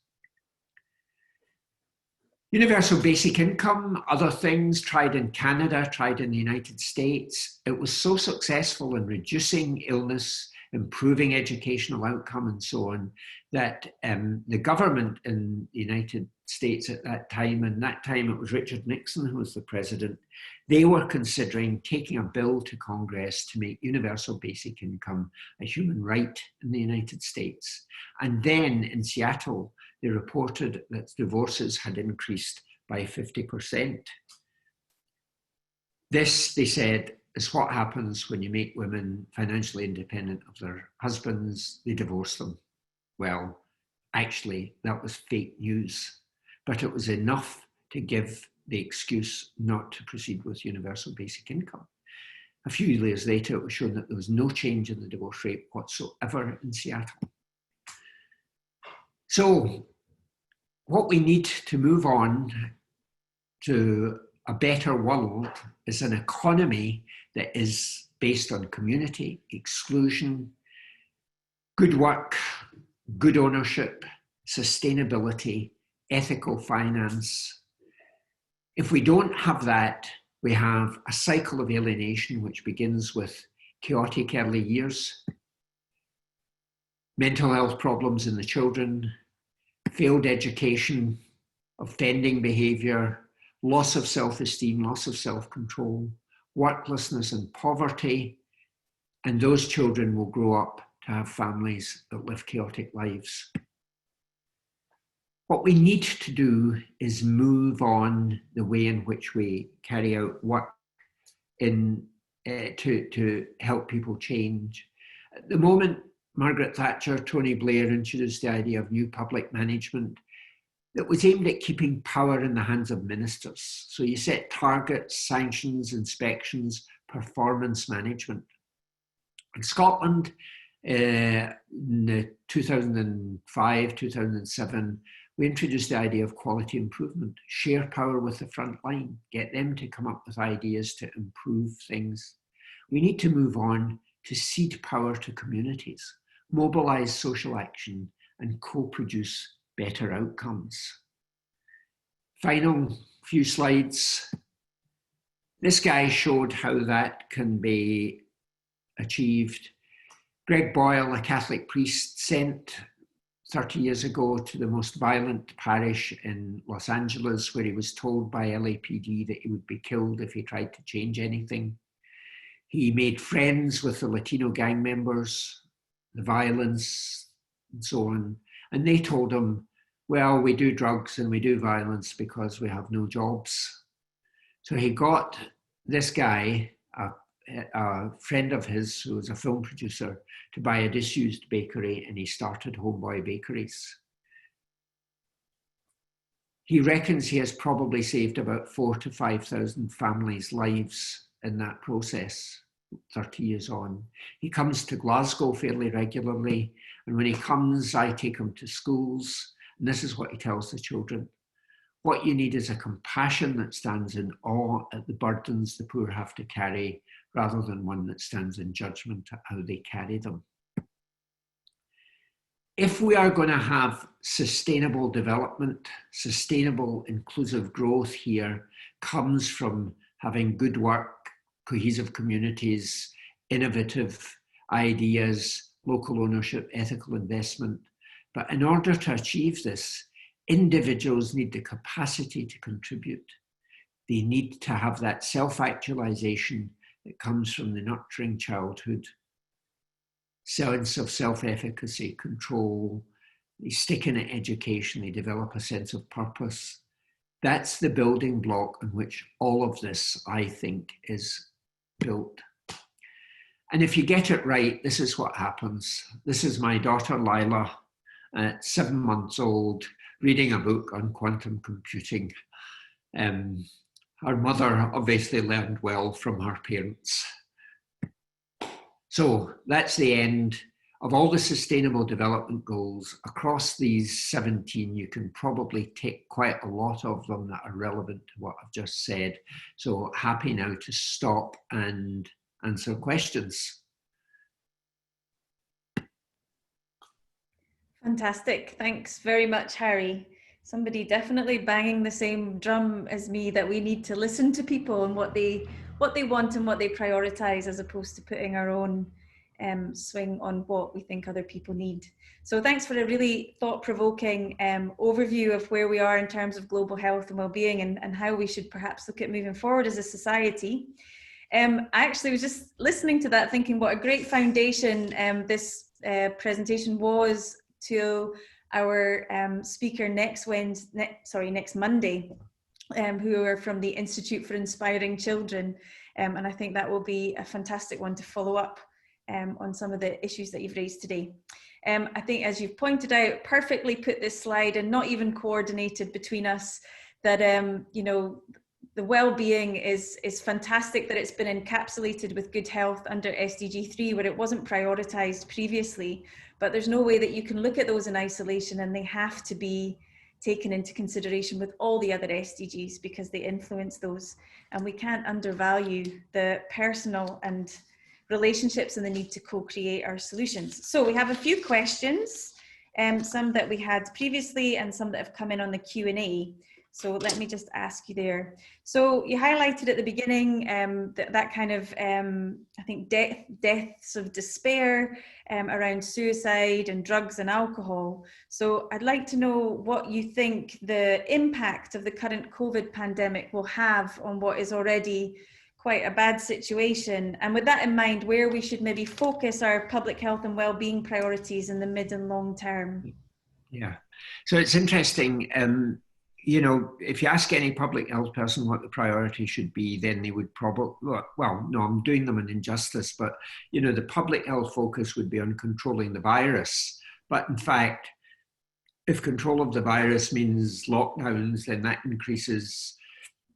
Universal basic income, other things tried in Canada, tried in the United States. It was so successful in reducing illness, improving educational outcome and so on, that the government in the United States at that time, and that time it was Richard Nixon who was the president, they were considering taking a bill to Congress to make universal basic income a human right in the United States. And then in Seattle, they reported that divorces had increased by 50%. This, they said, is what happens when you make women financially independent of their husbands, they divorce them. Well, actually, that was fake news, but it was enough to give the excuse not to proceed with universal basic income. A few years later, it was shown that there was no change in the divorce rate whatsoever in Seattle. So, what we need to move on to a better world is an economy that is based on community, exclusion, good work, good ownership, sustainability, ethical finance. If we don't have that, we have a cycle of alienation which begins with chaotic early years, mental health problems in the children, failed education, offending behaviour, loss of self-esteem, loss of self-control, worklessness and poverty, and those children will grow up to have families that live chaotic lives. What we need to do is move on the way in which we carry out work to help people change. At the moment, Margaret Thatcher, Tony Blair introduced the idea of new public management that was aimed at keeping power in the hands of ministers. So you set targets, sanctions, inspections, performance management. In Scotland, in 2005, 2007, we introduced the idea of quality improvement, share power with the front line, get them to come up with ideas to improve things. We need to move on to cede power to communities, mobilize social action, and co-produce better outcomes. Final few slides. This guy showed how that can be achieved. Greg Boyle, a Catholic priest, sent 30 years ago to the most violent parish in Los Angeles, where he was told by LAPD that he would be killed if he tried to change anything. He made friends with the Latino gang members, the violence, and so on. And they told him, well, we do drugs and we do violence because we have no jobs. So he got this guy, a friend of his who was a film producer, to buy a disused bakery, and he started Homeboy Bakeries. He reckons he has probably saved about 4,000 to 5,000 families' lives in that process. 30 years on. He comes to Glasgow fairly regularly, and when he comes, I take him to schools, and this is what he tells the children. What you need is a compassion that stands in awe at the burdens the poor have to carry, rather than one that stands in judgment at how they carry them. If we are going to have sustainable development, sustainable inclusive growth here comes from having good work, cohesive communities, innovative ideas, local ownership, ethical investment. But in order to achieve this, individuals need the capacity to contribute. They need to have that self-actualization that comes from the nurturing childhood, sense of self-efficacy, control. They stick in at education, they develop a sense of purpose. That's the building block on which all of this, I think, is built. And if you get it right, this is what happens. This is my daughter, Lila, at 7 months old, reading a book on quantum computing. Her mother obviously learned well from her parents. So that's the end of all the sustainable development goals. Across these 17, you can probably take quite a lot of them that are relevant to what I've just said. So happy now to stop and answer questions. Fantastic. Thanks very much, Harry. Somebody definitely banging the same drum as me that we need to listen to people and what they want and what they prioritize, as opposed to putting our own swing on what we think other people need. So thanks for a really thought-provoking overview of where we are in terms of global health and well-being, and how we should perhaps look at moving forward as a society. I actually was just listening to that, thinking what a great foundation this presentation was to our speaker next Monday, who are from the Institute for Inspiring Children. And I think that will be a fantastic one to follow up on some of the issues that you've raised today. I think, as you've pointed out, perfectly put this slide, and not even coordinated between us, that you know, the well-being is fantastic that it's been encapsulated with good health under SDG 3, where it wasn't prioritized previously. But there's no way that you can look at those in isolation, and they have to be taken into consideration with all the other SDGs, because they influence those. And we can't undervalue the personal and relationships and the need to co-create our solutions. So we have a few questions, some that we had previously and some that have come in on the Q&A. So let me just ask you there. So you highlighted at the beginning that kind of, I think, deaths of despair around suicide and drugs and alcohol. So I'd like to know what you think the impact of the current COVID pandemic will have on what is already quite a bad situation. And with that in mind, where we should maybe focus our public health and well-being priorities in the mid and long term. Yeah, so it's interesting. You know, if you ask any public health person what the priority should be, then they would probably, well, no, I'm doing them an injustice, but, you know, the public health focus would be on controlling the virus. But in fact, if control of the virus means lockdowns, then that increases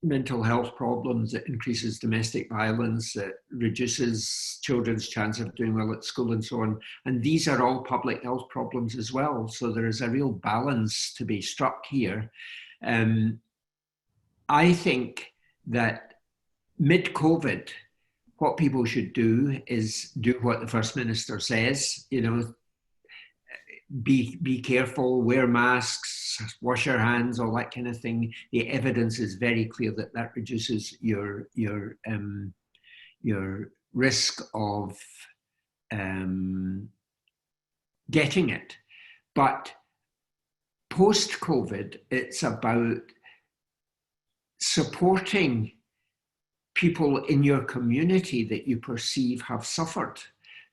mental health problems, it increases domestic violence, it reduces children's chance of doing well at school and so on. And these are all public health problems as well. So there is a real balance to be struck here. I think that mid-COVID, what people should do is do what the First Minister says, you know, be careful, wear masks, wash your hands, all that kind of thing. The evidence is very clear that that reduces your risk of getting it. But post-COVID, it's about supporting people in your community that you perceive have suffered.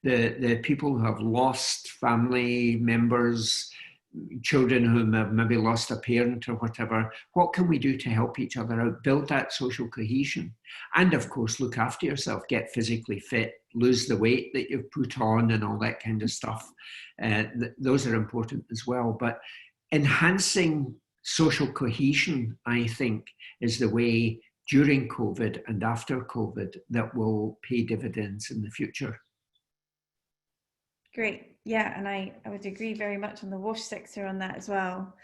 The people who have lost family members, children who have maybe lost a parent or whatever. What can we do to help each other out, build that social cohesion? And of course, look after yourself, get physically fit, lose the weight that you've put on and all that kind of stuff. Those are important as well. But enhancing social cohesion, I think, is the way during COVID and after COVID that will pay dividends in the future. Great. Yeah, and I would agree very much on the WASH sector on that as well.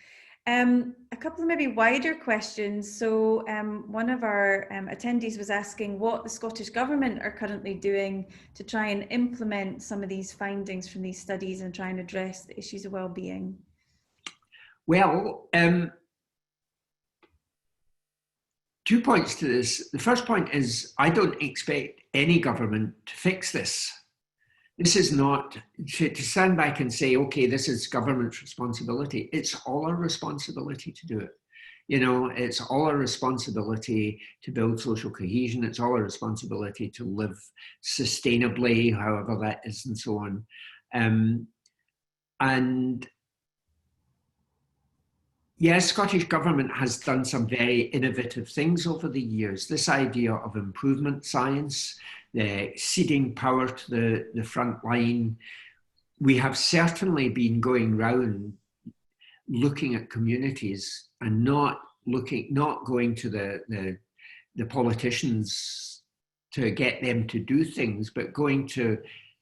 A couple of maybe wider questions. So one of our attendees was asking what the Scottish Government are currently doing to try and implement some of these findings from these studies and try and address the issues of well-being. Well, 2 points to this. The first point is I don't expect any government to fix this. This is not to stand back and say, okay, this is government's responsibility. It's all our responsibility to do it. You know, it's all our responsibility to build social cohesion. It's all our responsibility to live sustainably, however that is, and so on. And yes, Scottish Government has done some very innovative things over the years. This idea of improvement science, the ceding power to the front line. We have certainly been going round looking at communities and not going to the politicians to get them to do things, but going to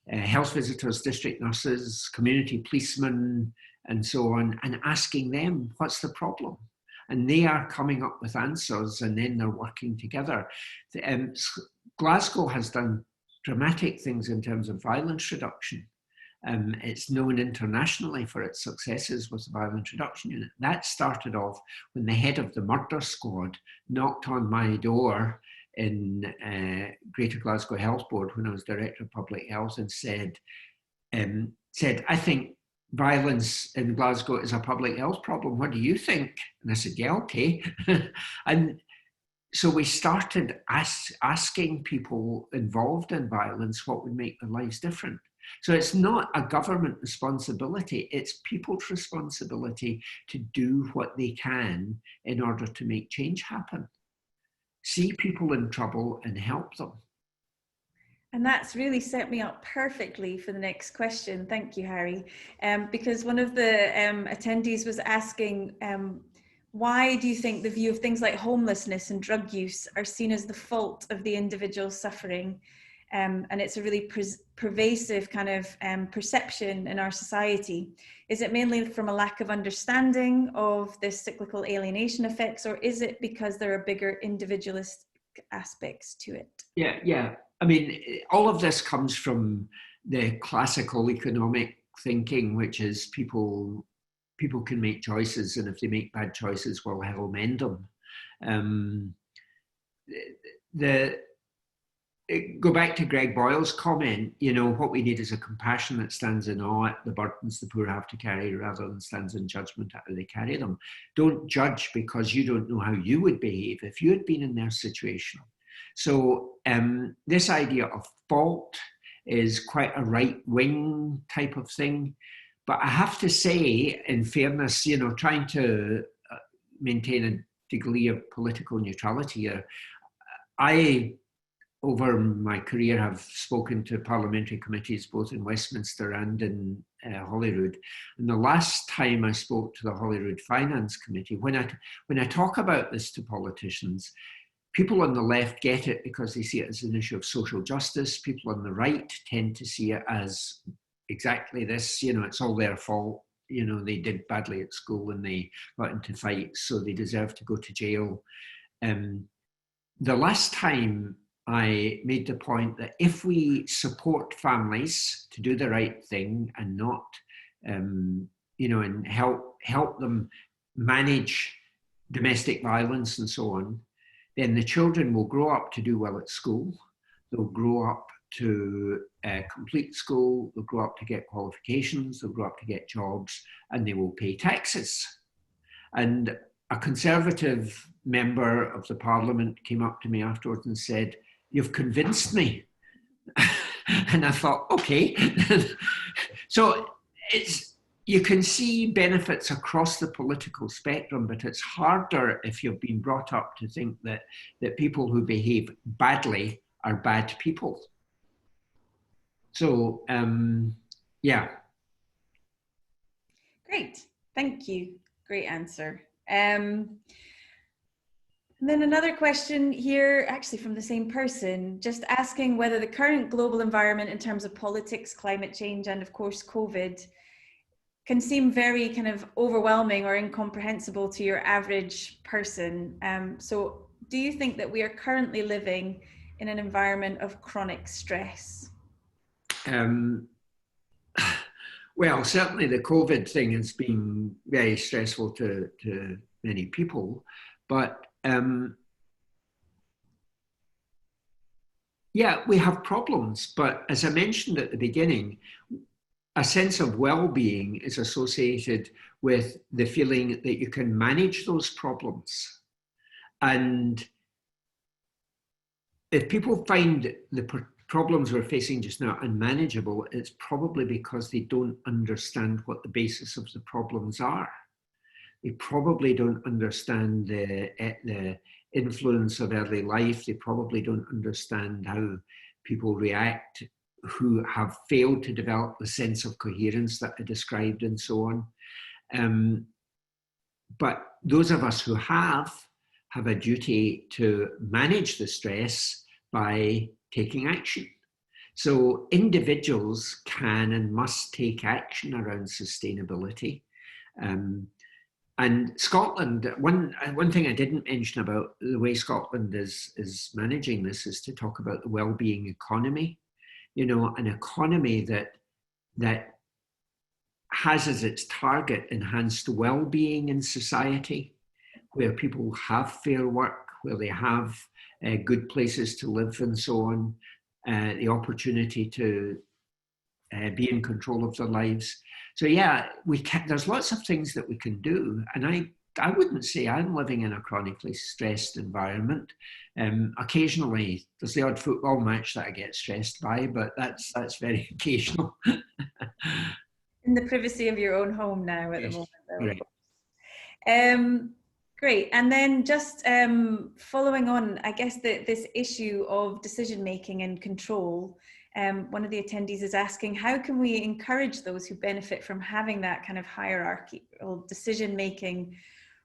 health visitors, district nurses, community policemen, and so on, and asking them, what's the problem? And they are coming up with answers, and then they're working together. Glasgow has done dramatic things in terms of violence reduction. It's known internationally for its successes with the Violence Reduction Unit. That started off when the head of the murder squad knocked on my door in Greater Glasgow Health Board when I was Director of Public Health and said, I think violence in Glasgow is a public health problem. What do you think? And I said, yeah, okay. And so we started asking people involved in violence what would make their lives different. So it's not a government responsibility, it's people's responsibility to do what they can in order to make change happen. See people in trouble and help them. And that's really set me up perfectly for the next question. Thank you, Harry. Because one of the attendees was asking, why do you think the view of things like homelessness and drug use are seen as the fault of the individual suffering? And it's a really pervasive kind of perception in our society. Is it mainly from a lack of understanding of the cyclical alienation effects, or is it because there are bigger individualist aspects to it? Yeah. I mean, all of this comes from the classical economic thinking, which is people can make choices, and if they make bad choices, well, hell, mend them. Go back to Greg Boyle's comment, you know, what we need is a compassion that stands in awe at the burdens the poor have to carry rather than stands in judgment at how they carry them. Don't judge because you don't know how you would behave if you had been in their situation. So this idea of fault is quite a right-wing type of thing. But I have to say, in fairness, you know, trying to maintain a degree of political neutrality here, I, over my career, have spoken to parliamentary committees both in Westminster and in Holyrood. And the last time I spoke to the Holyrood Finance Committee, when I talk about this to politicians, people on the left get it because they see it as an issue of social justice. People on the right tend to see it as exactly this, you know, it's all their fault. You know, they did badly at school and they got into fights, so they deserve to go to jail. The last time I made the point that if we support families to do the right thing and not, you know, and help them manage domestic violence and so on, then the children will grow up to do well at school. They'll grow up to complete school, they'll grow up to get qualifications, they'll grow up to get jobs, and they will pay taxes. And a Conservative member of the Parliament came up to me afterwards and said, "You've convinced me." And I thought, okay. So you can see benefits across the political spectrum, but it's harder if you've been brought up to think that people who behave badly are bad people. So, yeah. Great, thank you. Great answer. And then another question here, actually from the same person, just asking whether the current global environment in terms of politics, climate change, and of course COVID can seem very kind of overwhelming or incomprehensible to your average person. So do you think that we are currently living in an environment of chronic stress? Well, certainly the COVID thing has been very stressful to many people, but yeah, we have problems. But as I mentioned at the beginning, a sense of well-being is associated with the feeling that you can manage those problems. And if people find the problems we're facing just now unmanageable, it's probably because they don't understand what the basis of the problems are. They probably don't understand the influence of early life. They probably don't understand how people react who have failed to develop the sense of coherence that I described and so on. But those of us who have a duty to manage the stress by taking action. So individuals can and must take action around sustainability. And Scotland, one thing I didn't mention about the way Scotland is managing this is to talk about the well-being economy. You know, an economy that has as its target enhanced well-being in society, where people have fair work, where they have good places to live and so on, the opportunity to be in control of their lives. So yeah, there's lots of things that we can do. And I wouldn't say I'm living in a chronically stressed environment. Occasionally, there's the odd football match that I get stressed by, but that's very occasional. In the privacy of your own home now at the moment, though. Right. Great. And then just following on, I guess this issue of decision making and control. One of the attendees is asking, how can we encourage those who benefit from having that kind of hierarchical decision making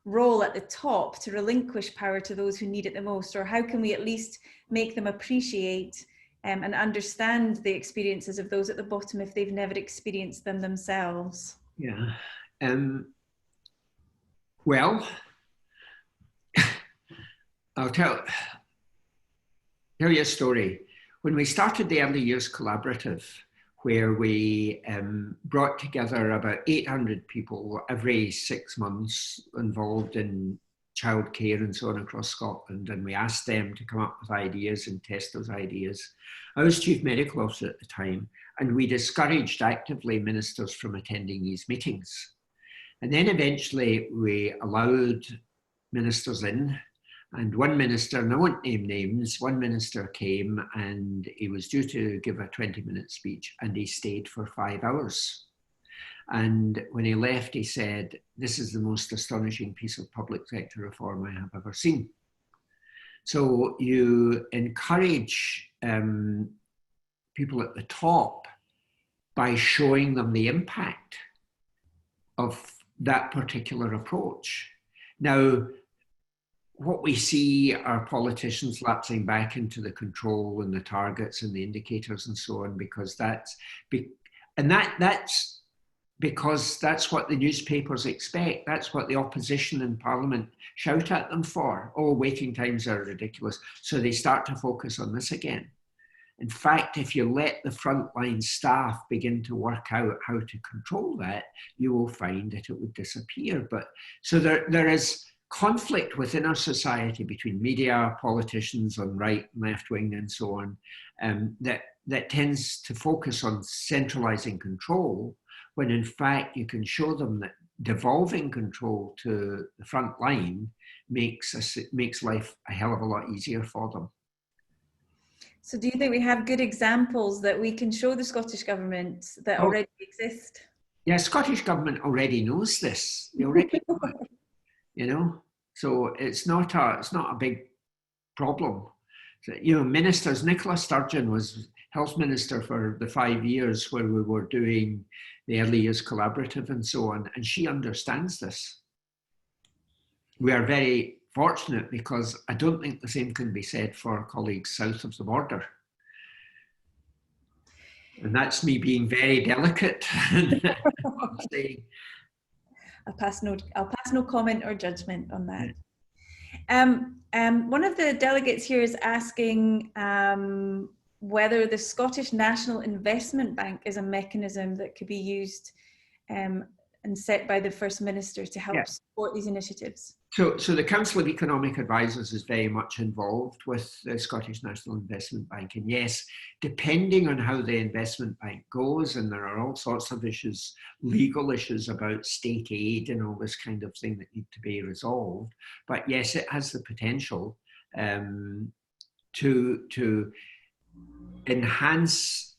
role at the top to relinquish power to those who need it the most? Or how can we at least make them appreciate and understand the experiences of those at the bottom if they've never experienced them themselves? Yeah. Well, I'll tell you a story. When we started the Early Years Collaborative, where we brought together about 800 people every 6 months involved in childcare and so on across Scotland, and we asked them to come up with ideas and test those ideas. I was Chief Medical Officer at the time, and we discouraged actively ministers from attending these meetings. And then eventually we allowed ministers in. And one minister, and I won't name names, one minister came and he was due to give a 20-minute speech and he stayed for 5 hours. And when he left, he said, "This is the most astonishing piece of public sector reform I have ever seen." So you encourage people at the top by showing them the impact of that particular approach. Now, what we see are politicians lapsing back into the control and the targets and the indicators and so on, because that's because that's what the newspapers expect. That's what the opposition in Parliament shout at them for. Oh, waiting times are ridiculous. So they start to focus on this again. In fact, if you let the frontline staff begin to work out how to control that, you will find that it would disappear. But so there is conflict within our society between media, politicians on right and left wing and so on, that tends to focus on centralizing control, when in fact you can show them that devolving control to the front line makes life a hell of a lot easier for them. So do you think we have good examples that we can show the Scottish Government that already exist? Yeah, Scottish Government already knows this. They already know it. You know, so it's not a big problem. So, you know, ministers, Nicola Sturgeon was Health Minister for the 5 years where we were doing the Early Years Collaborative and so on, and she understands this. We are very fortunate because I don't think the same can be said for our colleagues south of the border. And that's me being very delicate. I'm saying. I'll pass no comment or judgment on that. One of the delegates here is asking whether the Scottish National Investment Bank is a mechanism that could be used and set by the First Minister to help support these initiatives. So the Council of Economic Advisors is very much involved with the Scottish National Investment Bank. And yes, depending on how the investment bank goes, and there are all sorts of issues, legal issues about state aid and all this kind of thing that need to be resolved. But yes, it has the potential to enhance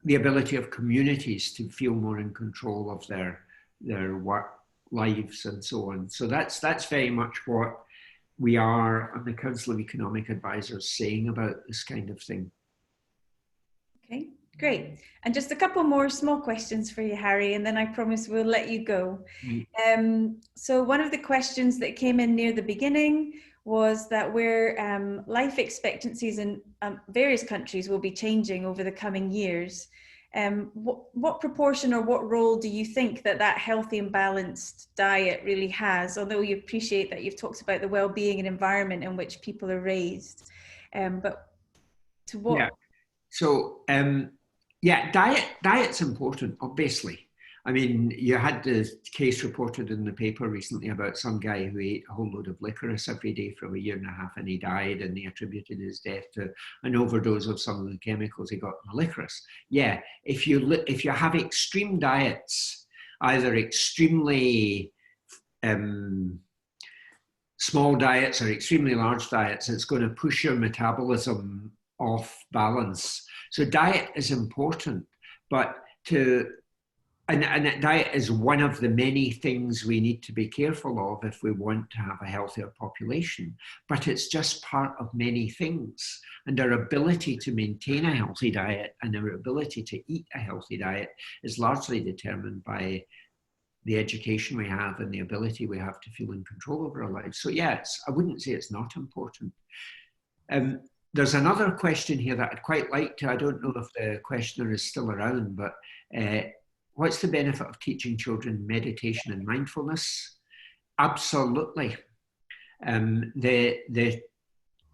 the ability of communities to feel more in control of their work lives and so on. So that's very much what we are on the Council of Economic Advisors saying about this kind of thing. Okay, great. And just a couple more small questions for you, Harry, and then I promise we'll let you go. So one of the questions that came in near the beginning was that where life expectancies in various countries will be changing over the coming years, what proportion or what role do you think that healthy and balanced diet really has? Although you appreciate that you've talked about the well-being and environment in which people are raised, but to what? Yeah. So diet's important, obviously. I mean, you had the case reported in the paper recently about some guy who ate a whole load of licorice every day for a year and a half, and he died, and they attributed his death to an overdose of some of the chemicals he got in the licorice. Yeah, if you have extreme diets, either extremely small diets or extremely large diets, it's going to push your metabolism off balance. So diet is important, but and diet is one of the many things we need to be careful of if we want to have a healthier population, but it's just part of many things. And our ability to maintain a healthy diet and our ability to eat a healthy diet is largely determined by the education we have and the ability we have to feel in control over our lives. So yeah, I wouldn't say it's not important. There's another question here that I'd quite like to, I don't know if the questioner is still around, but what's the benefit of teaching children meditation and mindfulness? Absolutely. The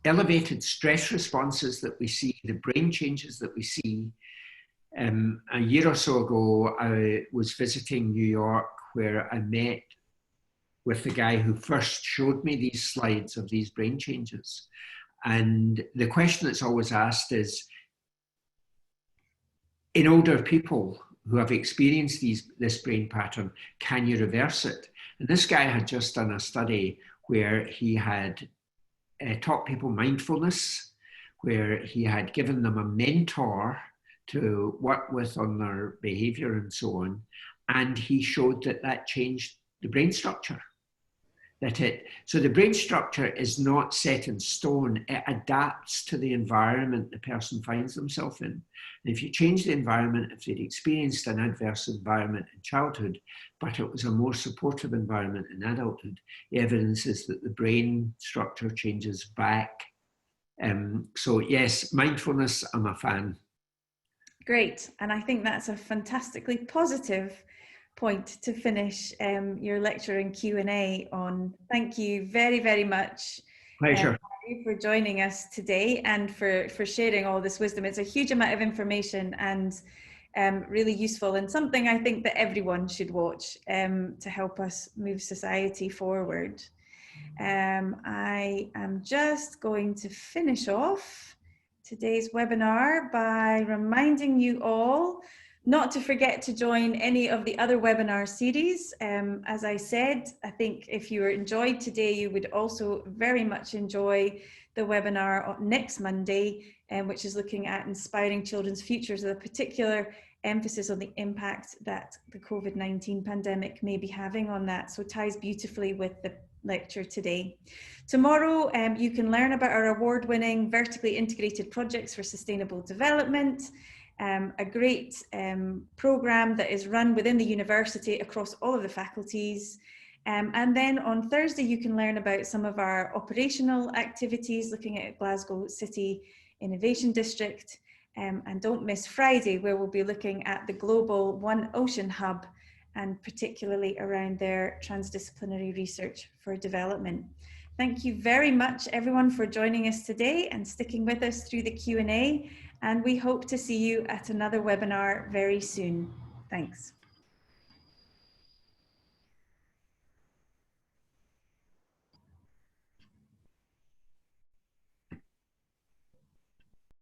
elevated stress responses that we see, the brain changes that we see. A year or so ago, I was visiting New York, where I met with the guy who first showed me these slides of these brain changes. And the question that's always asked is, in older people who have experienced this brain pattern, can you reverse it? And this guy had just done a study where he had taught people mindfulness, where he had given them a mentor to work with on their behavior and so on. And he showed that changed the brain structure. So the brain structure is not set in stone. It adapts to the environment the person finds themselves in. And if you change the environment, if they'd experienced an adverse environment in childhood, but it was a more supportive environment in adulthood, the evidence is that the brain structure changes back. So yes, mindfulness, I'm a fan. Great. And I think that's a fantastically positive point to finish your lecture and Q&A on. Thank you very, very much. Pleasure. For joining us today and for sharing all this wisdom. It's a huge amount of information and really useful, and something I think that everyone should watch to help us move society forward. I am just going to finish off today's webinar by reminding you all not to forget to join any of the other webinar series. As I said, I think if you enjoyed today, you would also very much enjoy the webinar next Monday, which is looking at inspiring children's futures with a particular emphasis on the impact that the COVID-19 pandemic may be having on that. So it ties beautifully with the lecture today. Tomorrow, you can learn about our award-winning vertically integrated projects for sustainable development. A great program that is run within the university across all of the faculties. And then on Thursday, you can learn about some of our operational activities, looking at Glasgow City Innovation District. And don't miss Friday, where we'll be looking at the Global One Ocean Hub, and particularly around their transdisciplinary research for development. Thank you very much, everyone, for joining us today and sticking with us through the Q&A. And we hope to see you at another webinar very soon. Thanks.